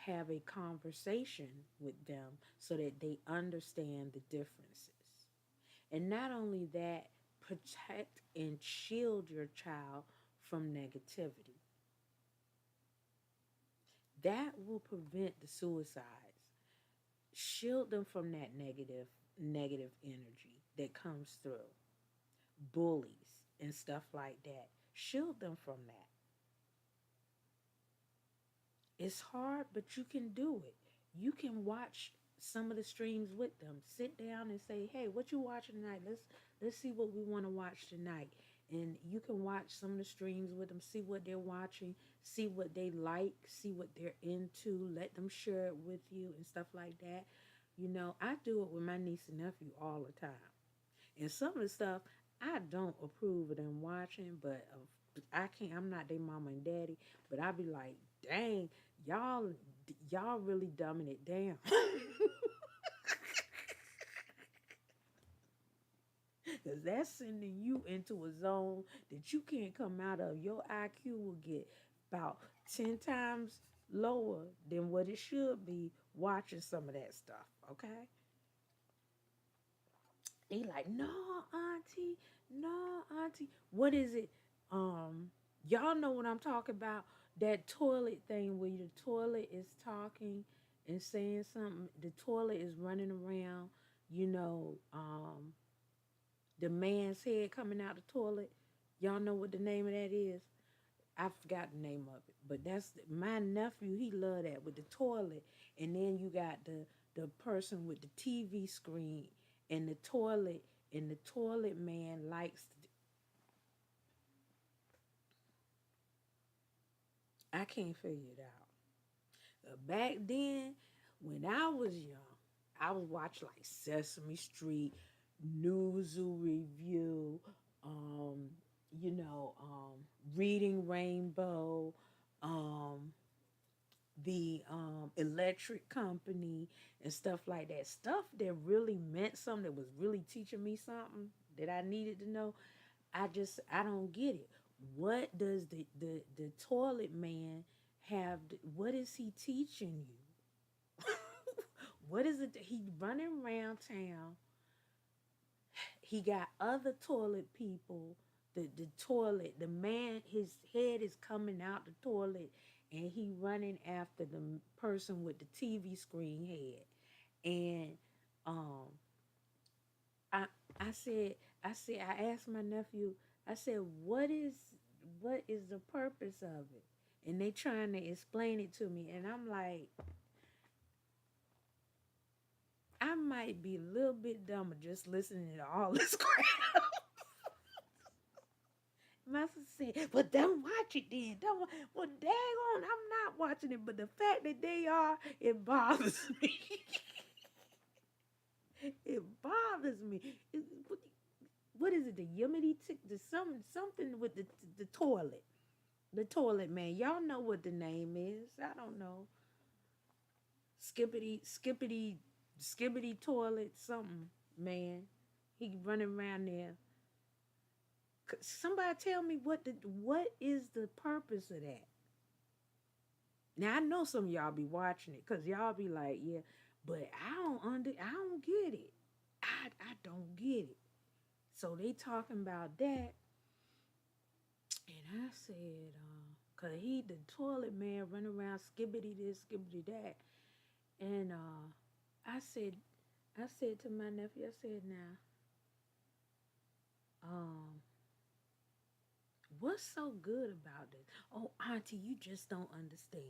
have a conversation with them so that they understand the differences. And not only that, protect and shield your child from negativity. That will prevent the suicides. Shield them from that negative energy that comes through. Bullies and stuff like that. Shield them from that. It's hard, but you can do it. You can watch some of the streams with them. Sit down and say, "Hey, what you watching tonight? Let's see what we want to watch tonight." And you can watch some of the streams with them, see what they're watching, see what they like, see what they're into, let them share it with you and stuff like that. I do it with my niece and nephew all the time. And some of the stuff I don't approve of them watching, but I can't. I'm not their mama and daddy, but I be like, dang, y'all, y'all really dumbing it down. Because that's sending you into a zone that you can't come out of. Your IQ will get about 10 times lower than what it should be watching some of that stuff, okay? They like, no, auntie, no, auntie. What is it? Y'all know what I'm talking about. That toilet thing where the toilet is talking and saying something. The toilet is running around, you know, the man's head coming out the toilet. Y'all know what the name of that is? I forgot the name of it, but that's my nephew. He love that with the toilet, and then you got the person with the TV screen and the toilet man likes. I can't figure it out. Back then, when I was young, I would watch like Sesame Street, Newsoo Review, um, Reading Rainbow, um, the electric company and stuff like that. Stuff that really meant something, that was really teaching me something that I needed to know. I don't get it. What does the toilet man have? What is he teaching you? What is it that he running around town? He got other toilet people. The toilet, the man, his head is coming out the toilet, and he running after the person with the TV screen head. And um, I I said I asked my nephew. I said, what is the purpose of it? And they trying to explain it to me, and I'm like, I might be a little bit dumber just listening to all this crap. My sister said, "Well, don't watch it then. Don't well, dang on, I'm not watching it, but the fact that they are, it bothers me. It bothers me. What is it? The Yimity tick? The something with the toilet, the toilet man. Y'all know what the name is. I don't know. Skippity toilet something man. He running around there. Somebody tell me what is the purpose of that? Now I know some of y'all be watching it because y'all be like, yeah, but I don't get it. I don't get it. So they talking about that, and I said, cause he the toilet man running around skibbity this, skibbity that, and I said, I said to my nephew, I said, now, um, what's so good about this? Oh, Auntie, you just don't understand.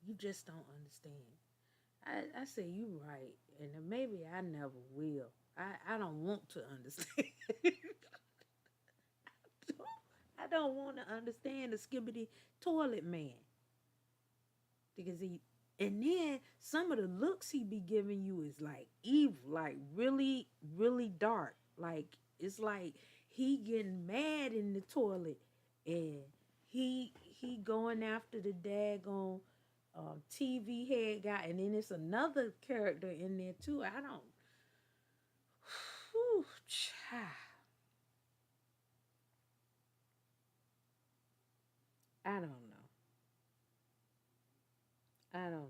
You just don't understand. I say you right, and maybe I never will. I don't want to understand. I don't want to understand the skibbity toilet man because he. And then some of the looks he be giving you is like evil, like really, really dark. Like it's like he getting mad in the toilet, and he going after the daggone TV head guy, and then it's another character in there too. I don't. Whew, child. I don't know. I don't know.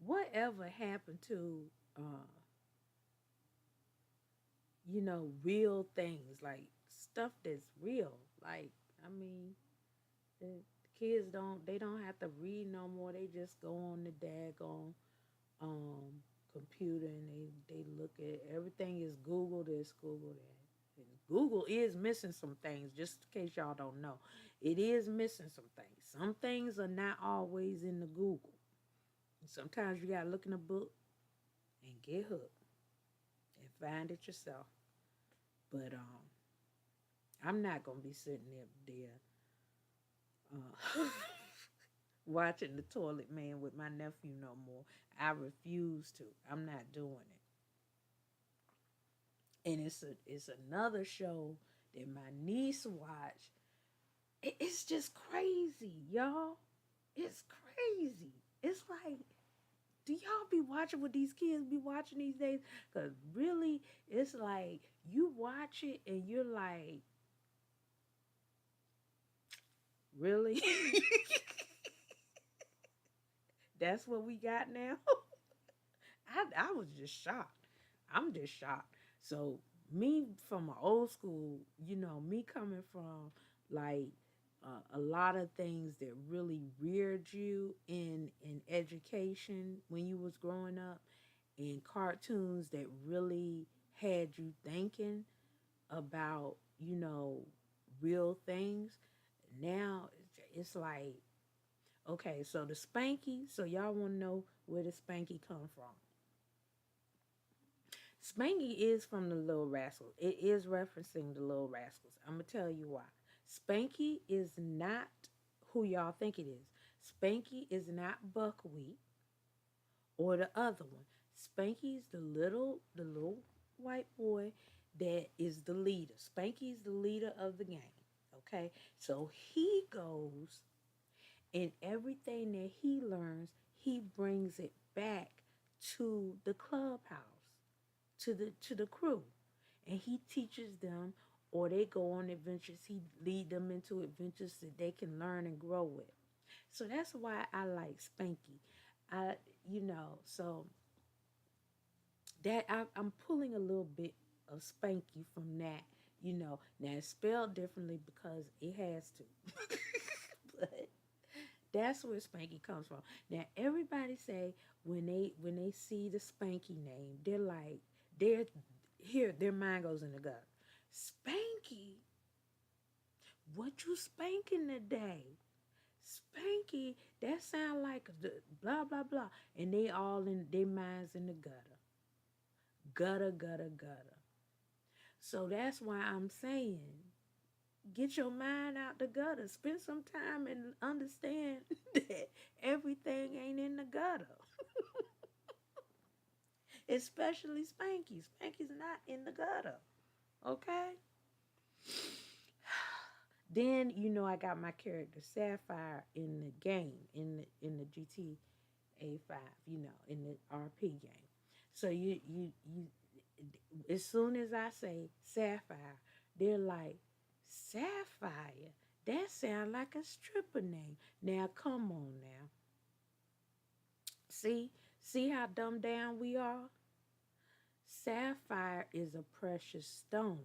Whatever happened to uh real things, like stuff that's real. Like, I mean, the kids don't have to read no more. They just go on the daggone computer, and they look at everything is Google this, Google that. And Google is missing some things, just in case y'all don't know. It is missing some things. Some things are not always in the Google. And sometimes you gotta look in a book and get hooked and find it yourself. But I'm not gonna be sitting there watching the toilet man with my nephew no more. I refuse to. I'm not doing it. And it's another show that my niece watched. It's just crazy, y'all. It's crazy. It's like, do y'all be watching what these kids be watching these days? Because really, it's like you watch it and you're like, really? That's what we got now? I was just shocked. I'm just shocked. So me from an old school, me coming from like a lot of things that really reared you in education when you was growing up, and cartoons that really had you thinking about real things. Now it's like, okay, so the Spanky. So y'all want to know where the Spanky come from? Spanky is from the Little Rascals. It is referencing the Little Rascals. I'm gonna tell you why. Spanky is not who y'all think it is. Spanky is not Buckwheat or the other one. Spanky's the little white boy that is the leader. Spanky's the leader of the gang. Okay, so he goes, and everything that he learns, he brings it back to the clubhouse, to the crew, and he teaches them, or they go on adventures. He lead them into adventures that they can learn and grow with. So that's why I like Spanky. I so that I'm pulling a little bit of Spanky from that. Now it's spelled differently because it has to. But that's where Spanky comes from. Now everybody say when they see the Spanky name, they're like, they're here, their mind goes in the gut. Spanky, what you spanking today? Spanky, that sound like the blah blah blah, and they all in their minds in the gutter, gutter, gutter, gutter. So that's why I'm saying, get your mind out the gutter. Spend some time and understand that everything ain't in the gutter. Especially Spanky. Spanky's not in the gutter. Okay? Then I got my character Sapphire in the game, in the GTA 5, in the RP game. So you as soon as I say Sapphire, they're like, Sapphire? That sound like a stripper name. Now, come on now. See? See how dumbed down we are? Sapphire is a precious stone.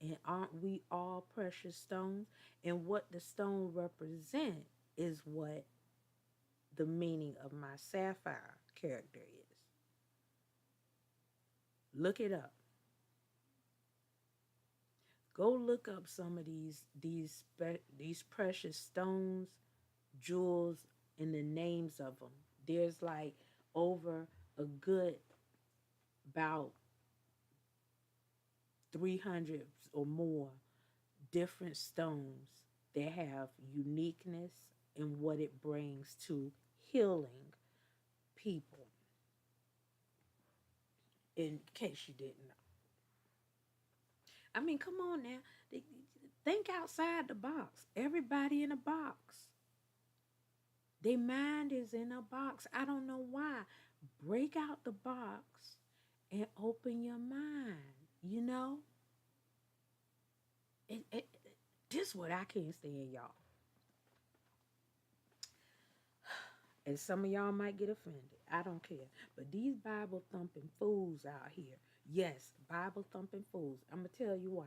And aren't we all precious stones? And what the stone represent is what the meaning of my sapphire character is. Look it up. Go look up some of these precious stones, jewels, and the names of them. There's like over a good about 300 or more different stones that have uniqueness and what it brings to healing people, in case you didn't know. I mean, come on now. Think outside the box. Everybody in a box. Their mind is in a box. I don't know why. Break out the box and open your mind. You know? This is what I can't stand, y'all. And some of y'all might get offended. I don't care. But these Bible thumping fools out here. Yes, Bible thumping fools. I'm going to tell you why.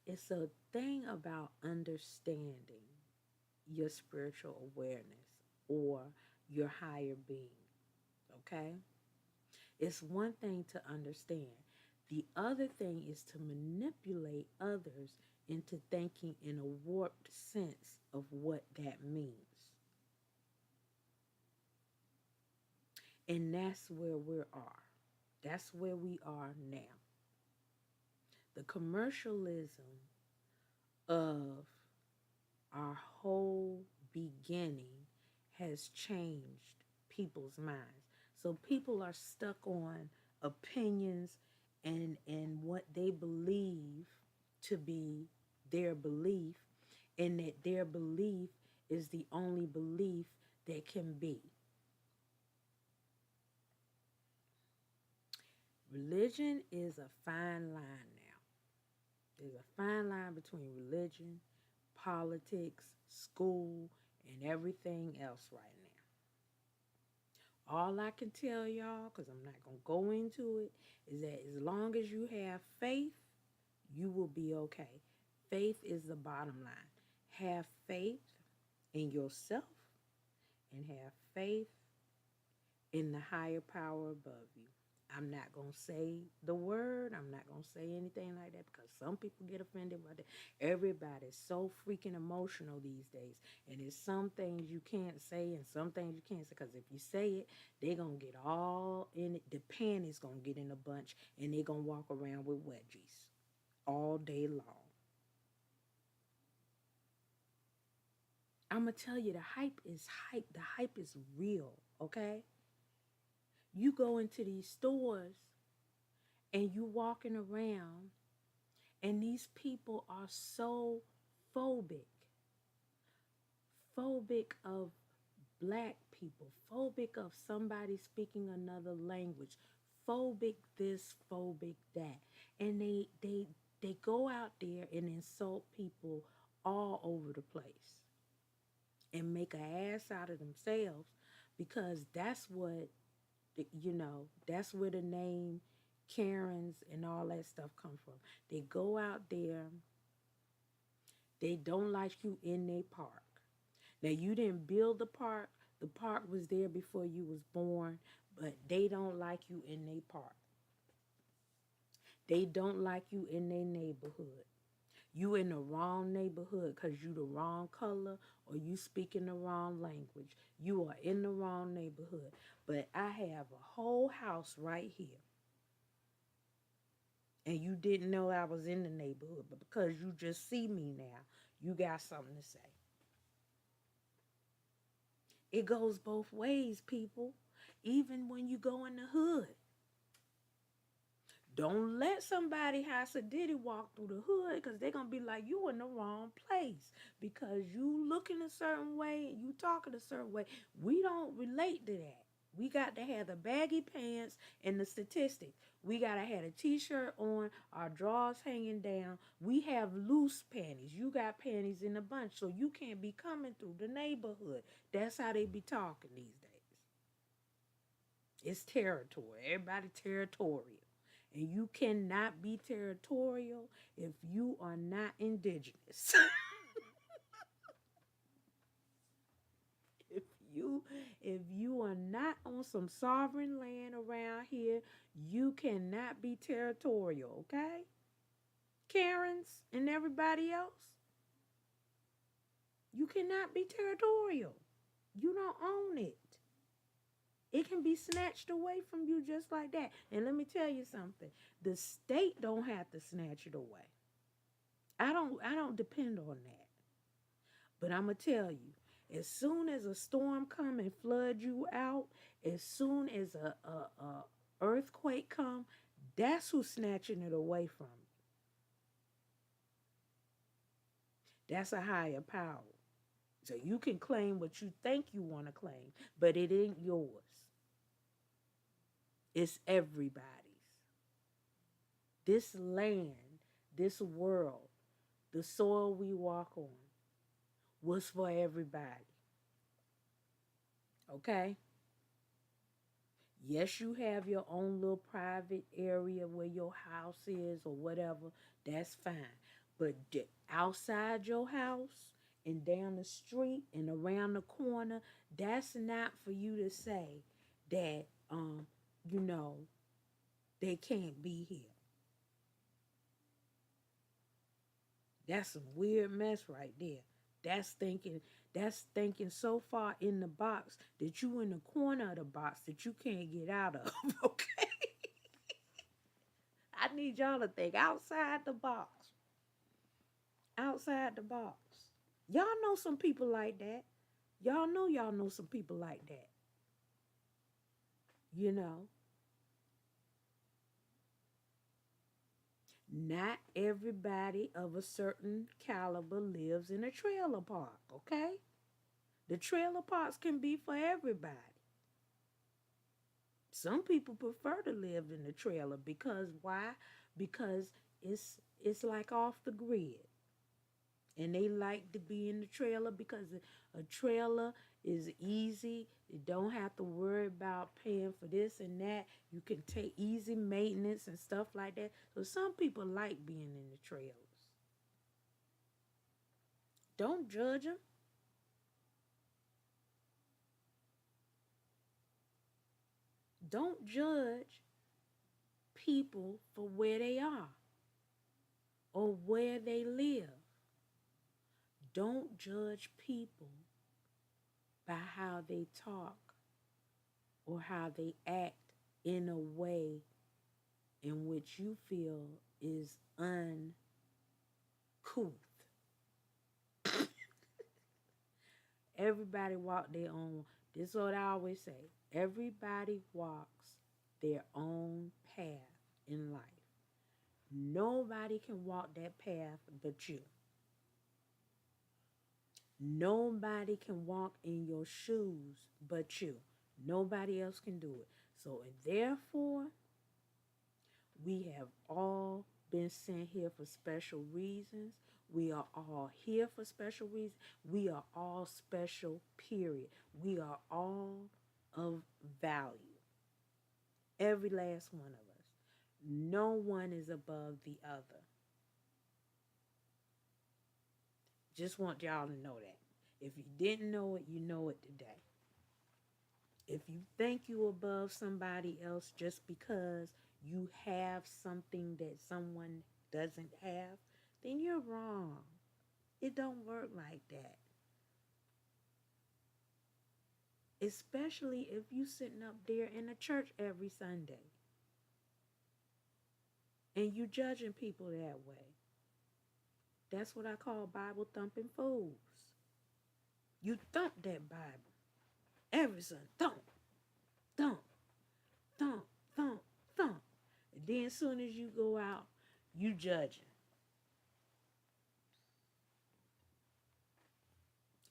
It's a thing about understanding your spiritual awareness or your higher being. Okay? It's one thing to understand. The other thing is to manipulate others into thinking in a warped sense of what that means. And that's where we are. That's where we are now. The commercialism of our whole beginning has changed people's minds. So people are stuck on opinions and what they believe to be their belief, and that their belief is the only belief that can be. Religion is a fine line now. There's a fine line between religion, politics, school, and everything else right now. All I can tell y'all, because I'm not going to go into it, is that as long as you have faith, you will be okay. Faith is the bottom line. Have faith in yourself and have faith in the higher power above you. I'm not going to say the word. I'm not going to say anything like that because some people get offended by that. Everybody's so freaking emotional these days. And there's some things you can't say and some things you can't say. Because if you say it, they're going to get all in it. The panties going to get in a bunch and they're going to walk around with wedgies all day long. I'm going to tell you, the hype is hype. The hype is real, okay? You go into these stores and you walking around and these people are so phobic of black people, phobic of somebody speaking another language, phobic this, phobic that. And they go out there and insult people all over the place and make an ass out of themselves because that's what, that's where the name Karens and all that stuff come from. They go out there, they don't like you in their park. Now, you didn't build the park was there before you was born, but they don't like you in their park. They don't like you in their neighborhood. You in the wrong neighborhood because you the wrong color or you speaking the wrong language. You are in the wrong neighborhood. But I have a whole house right here. And you didn't know I was in the neighborhood. But because you just see me now, you got something to say. It goes both ways, people. Even when you go in the hood. Don't let somebody house a diddy walk through the hood because they're going to be like, you in the wrong place because you looking a certain way and you talking a certain way. We don't relate to that. We got to have the baggy pants and the statistics. We got to have a t-shirt on, our drawers hanging down. We have loose panties. You got panties in a bunch, so you can't be coming through the neighborhood. That's how they be talking these days. It's territory. Everybody territorial. And you cannot be territorial if you are not indigenous. if you if you are not on some sovereign land around here, you cannot be territorial, okay? Karens and everybody else, you cannot be territorial. You don't own it. It can be snatched away from you just like that. And let me tell you something. The state don't have to snatch it away. I don't depend on that. But I'm going to tell you, as soon as a storm come and flood you out, as soon as a earthquake come, that's who's snatching it away from you. That's a higher power. So you can claim what you think you want to claim, but it ain't yours. It's everybody's. This land, this world, the soil we walk on was for everybody. Okay? Yes, you have your own little private area where your house is or whatever. That's fine. But outside your house and down the street and around the corner, that's not for you to say that, you know, they can't be here. That's some weird mess right there. That's thinking so far in the box that you in the corner of the box that you can't get out of. Okay? I need y'all to think outside the box. Outside the box. Y'all know some people like that. Y'all know some people like that. You know. Not everybody of a certain caliber lives in a trailer park, okay? The trailer parks can be for everybody. Some people prefer to live in the trailer because why? Because it's like off the grid. And they like to be in the trailer because a trailer is easy. You don't have to worry about paying for this and that. You can take easy maintenance and stuff like that. So some people like being in the trailers. Don't judge them. Don't judge people for where they are or where they live. Don't judge people by how they talk or how they act in a way in which you feel is uncouth. Everybody walk their own. This is what I always say. Everybody walks their own path in life. Nobody can walk that path but you. Nobody can walk in your shoes but you. Nobody else can do it. So, and therefore, we have all been sent here for special reasons. We are all here for special reasons. We are all special, period. We are all of value. Every last one of us. No one is above the other. Just want y'all to know that. If you didn't know it, you know it today. If you think you're above somebody else just because you have something that someone doesn't have, then you're wrong. It don't work like that. Especially if you sitting up there in the church every Sunday and you judging people that way. That's what I call Bible thumping fools. You thump that Bible every Sunday. Thump, thump, thump, thump, thump. And then as soon as you go out, you judging.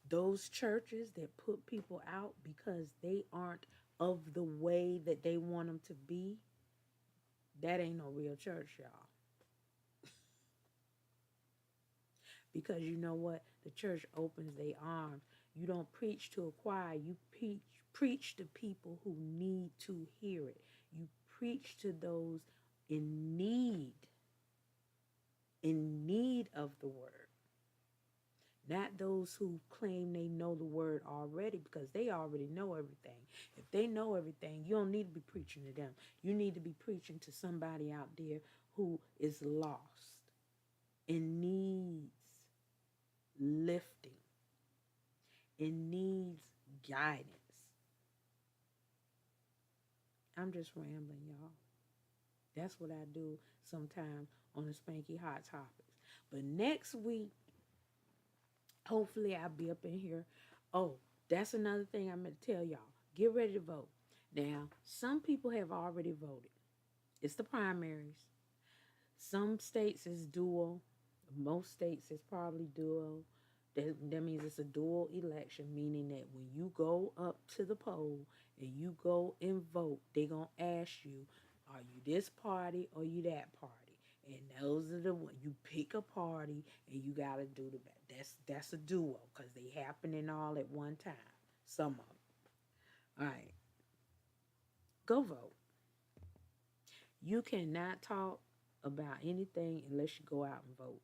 Those churches that put people out because they aren't of the way that they want them to be, that ain't no real church, y'all. Because you know what? The church opens their arms. You don't preach to a choir. You preach to people who need to hear it. You preach to those in need of the word. Not those who claim they know the word already, because they already know everything. If they know everything, you don't need to be preaching to them. You need to be preaching to somebody out there who is lost and needs lifting. It needs guidance. I'm just rambling, y'all. That's what I do sometimes on the Spanky Hot Topics. But next week, hopefully I'll be up in here. Oh, that's another thing I'm going to tell y'all. Get ready to vote. Now, some people have already voted. It's the primaries. Some states is dual. Most states is probably dual. That means it's a dual election, meaning that when you go up to the poll and you go and vote, they're going to ask you, are you this party or you that party? And those are the ones. You pick a party and you got to do the best. That's a duo, because they happening all at one time. Some of them. All right. Go vote. You cannot talk about anything unless you go out and vote.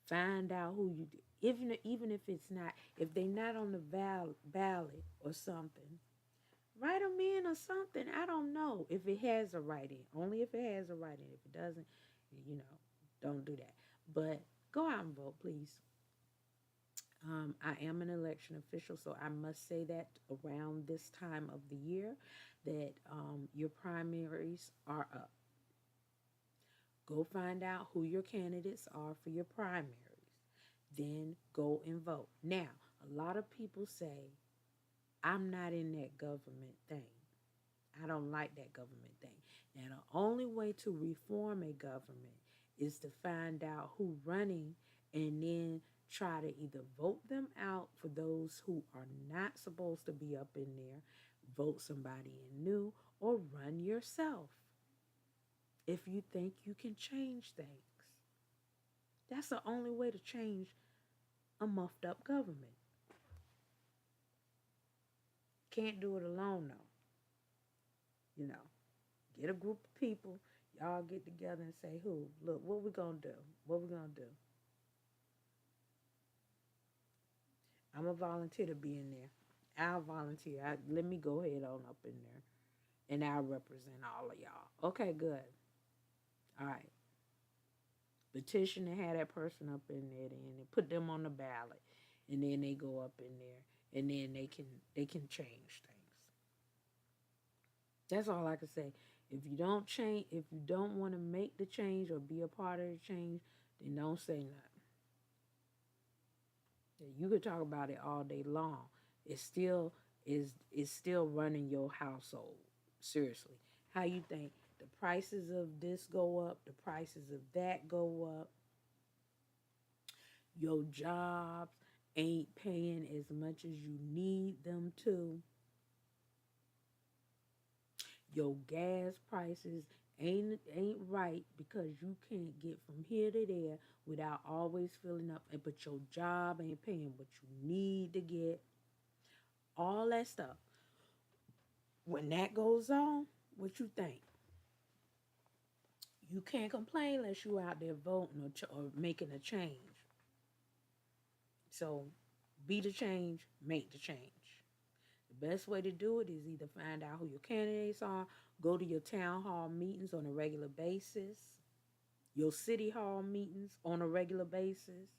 Find out who you do. Even if it's not, if they're not on the ballot or something, write them in or something. I don't know if it has a write-in. Only if it has a write-in. If it doesn't, don't do that. But go out and vote, please. I am an election official, so I must say that around this time of the year that your primaries are up. Go find out who your candidates are for your primaries. Then go and vote. Now, a lot of people say, I'm not in that government thing. I don't like that government thing. Now, the only way to reform a government is to find out who's running and then try to either vote them out for those who are not supposed to be up in there, vote somebody in new, or run yourself if you think you can change things. That's the only way to change a muffed up government. Can't do it alone, though. Get a group of people, y'all get together and say, look, what we gonna do? What we gonna do? I'm a volunteer to be in there. I'll volunteer. Let me go ahead on up in there, and I'll represent all of y'all. Okay, good. All right. Petition to have that person up in there, and put them on the ballot, and then they go up in there, and then they can change things. That's all I can say. If you don't change, if you don't want to make the change or be a part of the change, then don't say nothing. You could talk about it all day long. It's still running your household. Seriously. How you think the prices of this go up, the prices of that go up. Your jobs ain't paying as much as you need them to. Your gas prices ain't right, because you can't get from here to there without always filling up. But your job ain't paying what you need to get. All that stuff. When that goes on, what you think? You can't complain unless you out there voting or making a change. So be the change, make the change. The best way to do it is either find out who your candidates are, go to your town hall meetings on a regular basis, your city hall meetings on a regular basis.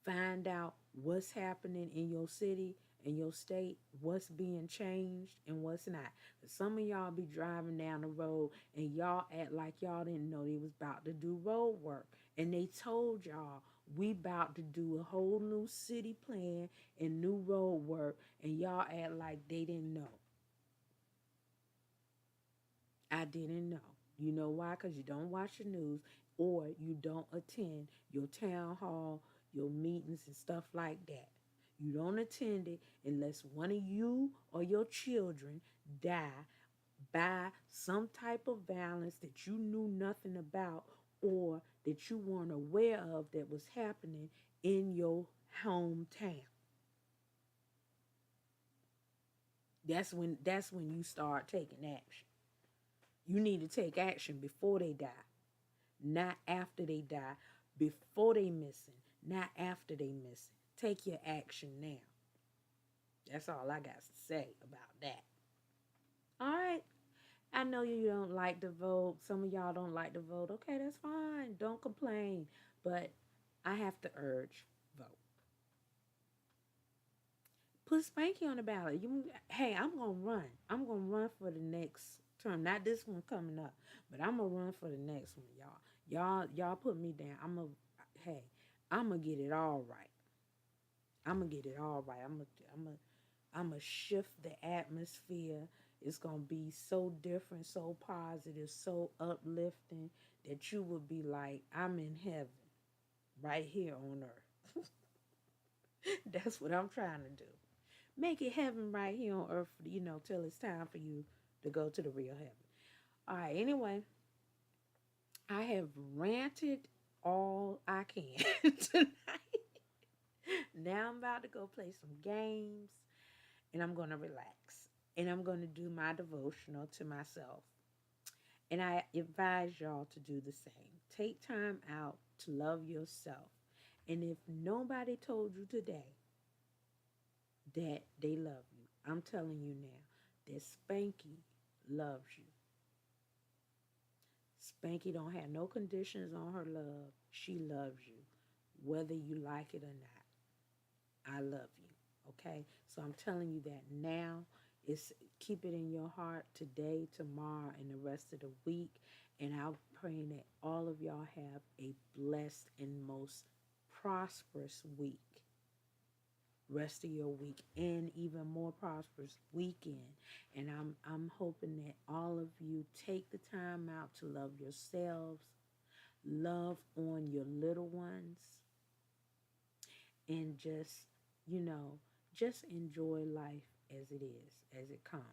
Find out what's happening in your city and your state, what's being changed and what's not. Some of y'all be driving down the road and y'all act like y'all didn't know they was about to do road work. And they told y'all, we about to do a whole new city plan and new road work, and y'all act like they didn't know. I didn't know. You know why? Because you don't watch the news, or you don't attend your town hall, your meetings and stuff like that. You don't attend it unless one of you or your children die by some type of violence that you knew nothing about or that you weren't aware of that was happening in your hometown. That's when you start taking action. You need to take action before they die, not after they die, before they missing, not after they missing. Take your action now. That's all I got to say about that. All right. I know you don't like to vote. Some of y'all don't like to vote. Okay, that's fine. Don't complain. But I have to urge vote. Put Spanky on the ballot. Hey, I'm gonna run. I'm gonna run for the next term. Not this one coming up, but I'm gonna run for the next one, y'all. Y'all put me down. Hey, I'm gonna get it all right. I'm gonna get it all right. I'm gonna shift the atmosphere. It's gonna be so different, so positive, so uplifting that you will be like, I'm in heaven, right here on earth. That's what I'm trying to do. Make it heaven right here on earth, till it's time for you to go to the real heaven. All right, anyway, I have ranted all I can tonight. Now I'm about to go play some games and I'm going to relax. And I'm going to do my devotional to myself. And I advise y'all to do the same. Take time out to love yourself. And if nobody told you today that they love you, I'm telling you now that Spanky loves you. Spanky don't have no conditions on her love. She loves you, whether you like it or not. I love you. Okay? So I'm telling you that now. Keep it in your heart today, tomorrow, and the rest of the week. And I'm praying that all of y'all have a blessed and most prosperous week. Rest of your week and even more prosperous weekend. And I'm hoping that all of you take the time out to love yourselves, love on your little ones, and just enjoy life as it is, as it comes.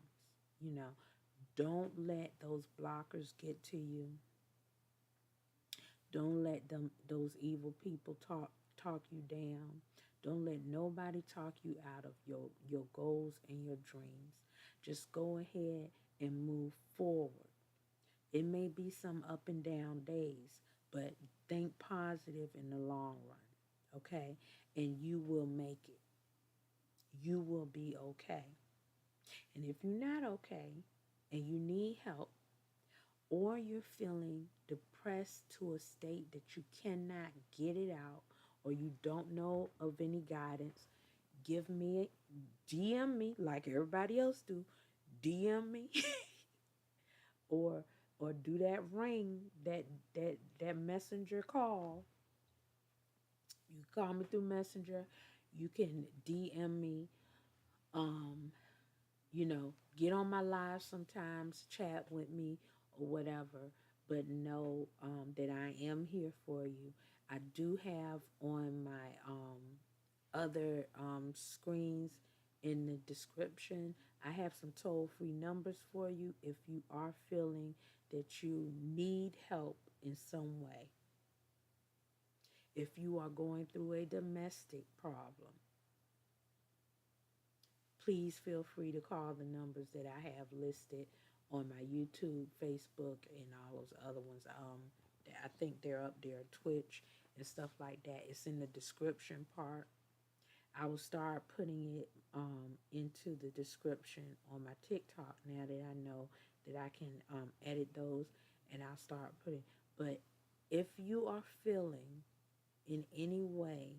Don't let those blockers get to you. Don't let those evil people talk you down. Don't let nobody talk you out of your goals and your dreams. Just go ahead and move forward. It may be some up and down days, but think positive in the long run, okay? And you will make it. You will be okay. And if you're not okay and you need help, or you're feeling depressed to a state that you cannot get it out, or you don't know of any guidance, DM me like everybody else do. DM me or do that ring, that messenger call. You call me through Messenger. You can DM me. Um, get on my live sometimes, chat with me or whatever. But know that I am here for you. I do have on my other screens in the description, I have some toll-free numbers for you if you are feeling that you need help in some way. If you are going through a domestic problem, please feel free to call the numbers that I have listed on my YouTube, Facebook, and all those other ones. I think they're up there, Twitch and stuff like that. It's in the description part. I will start putting it into the description on my TikTok now that I know that I can edit those, and I'll start putting. But if you are feeling in any way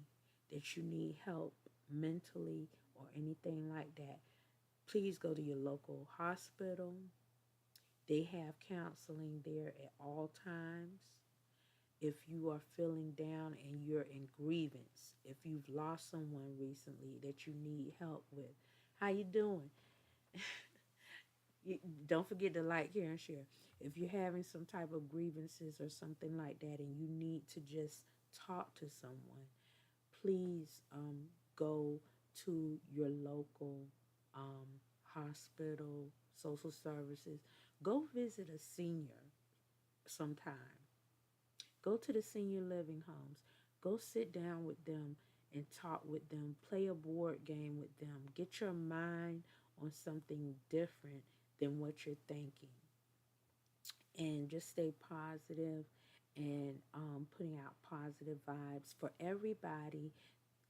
that you need help mentally or anything like that, please go to your local hospital. They have counseling there at all times. If you are feeling down and you're in grievance, if you've lost someone recently that you need help with, how you doing? Don't forget to like, share, and share. If you're having some type of grievances or something like that and you need to just talk to someone, please go to your local hospital, social services. Go visit a senior sometime. Go to the senior living homes. Go sit down with them and talk with them. Play a board game with them. Get your mind on something different than what you're thinking. And just stay positive and putting out positive vibes for everybody.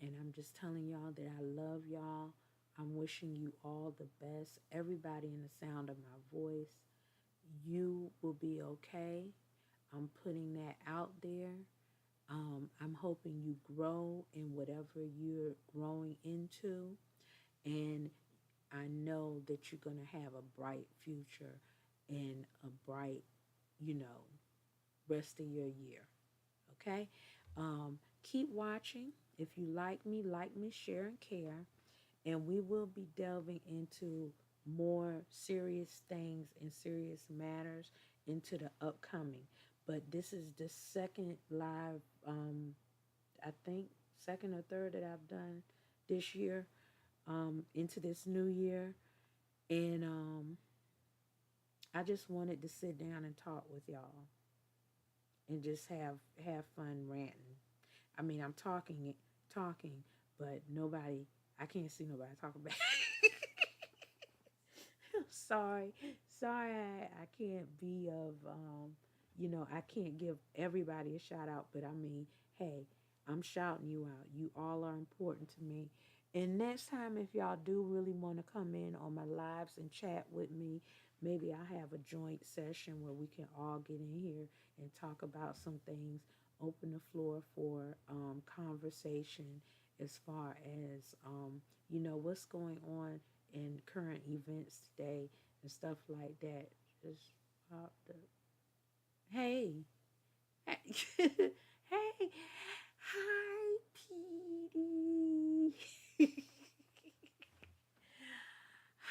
And I'm just telling y'all that I love y'all. I'm wishing you all the best. Everybody in the sound of my voice, you will be okay. I'm putting that out there. I'm hoping you grow in whatever you're growing into. And I know that you're going to have a bright future and a bright, you know, rest of your year. Okay? Keep watching. If you like me, share, and care. And we will be delving into more serious things and serious matters into the upcoming. But this is the second live, I think, second or third that I've done this year, into this new year. And I just wanted to sit down and talk with y'all and just have fun ranting. I mean, I'm talking, but nobody, I can't see nobody talking back. sorry, I can't be of, I can't give everybody a shout out, but I mean, hey, I'm shouting you out. You all are important to me. And next time, if y'all do really want to come in on my lives and chat with me, maybe I'll have a joint session where we can all get in here and talk about some things, open the floor for conversation as far as, what's going on in current events today and stuff like that. Just popped up. Hey, hey, hey, hi, Petey.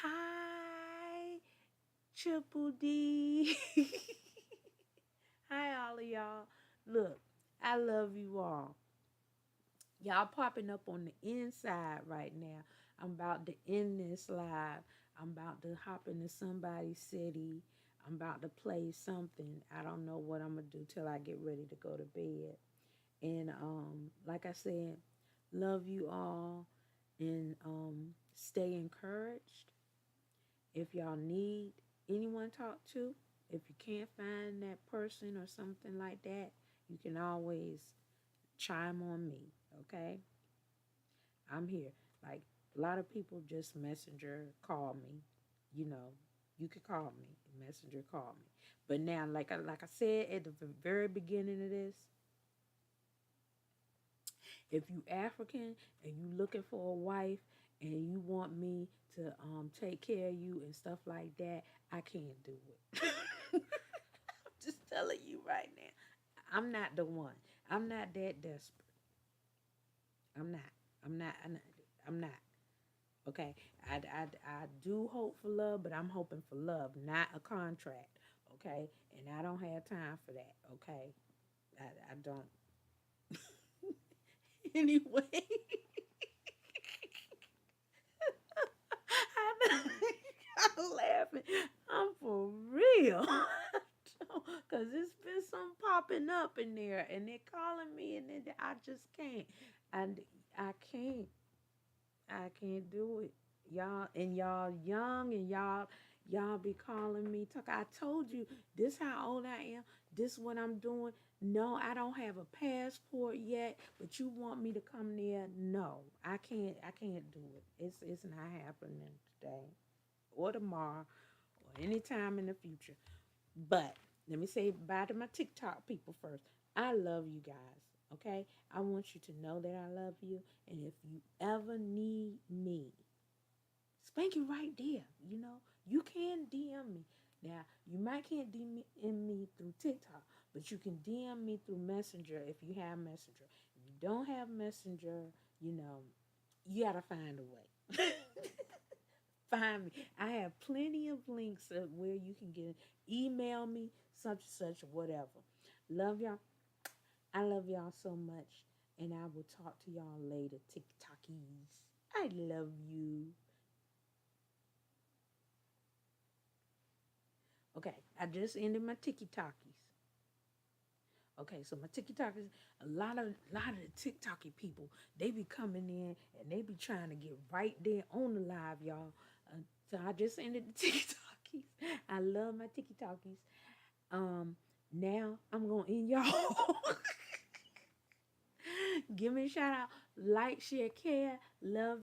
Hi, Triple D. Hi, all of y'all. Look, I love you all. Y'all popping up on the inside right now. I'm about to end this live. I'm about to hop into somebody's city. I'm about to play something. I don't know what I'm going to do till I get ready to go to bed. And like I said, love you all and stay encouraged. If y'all need anyone to talk to, if you can't find that person or something like that, you can always chime on me, okay? I'm here. Like a lot of people just messenger call me. You know, you could call me, messenger call me. But now, like I said at the very beginning of this, if you African and you looking for a wife and you want me to take care of you and stuff like that, I can't do it. I'm just telling you right now. I'm not the one. I'm not that desperate. I'm not. I'm not. I'm not. Okay. I do hope for love, but I'm hoping for love, not a contract. Okay. And I don't have time for that. Okay. I don't. Anyway. I'm laughing. I'm for real. Because it's been some popping up in there and they're calling me and then I just can't. And I can't. I can't do it. Y'all and y'all young and y'all be calling me. Talk. I told you this how old I am. This what I'm doing. No, I don't have a passport yet, but you want me to come there? No, I can't. I can't do it. It's not happening today or tomorrow or anytime in the future. But let me say bye to my TikTok people first. I love you guys. Okay, I want you to know that I love you, and if you ever need me, Spankey right there. You know, you can DM me. Now, you might can't DM me through TikTok, but you can DM me through Messenger if you have Messenger. If you don't have Messenger, you gotta find a way. Find me. I have plenty of links of where you can get email me, such and such, whatever. Love y'all. I love y'all so much. And I will talk to y'all later, TikTokies. I love you. Okay, I just ended my tiki-talkies. Okay, so my TikTokers, a lot of the TikToky people, they be coming in and they be trying to get right there on the live, y'all. So I just ended the TikTokies. I love my TikTokies. Now I'm gonna end y'all. Give me a shout out, like, share, care, love.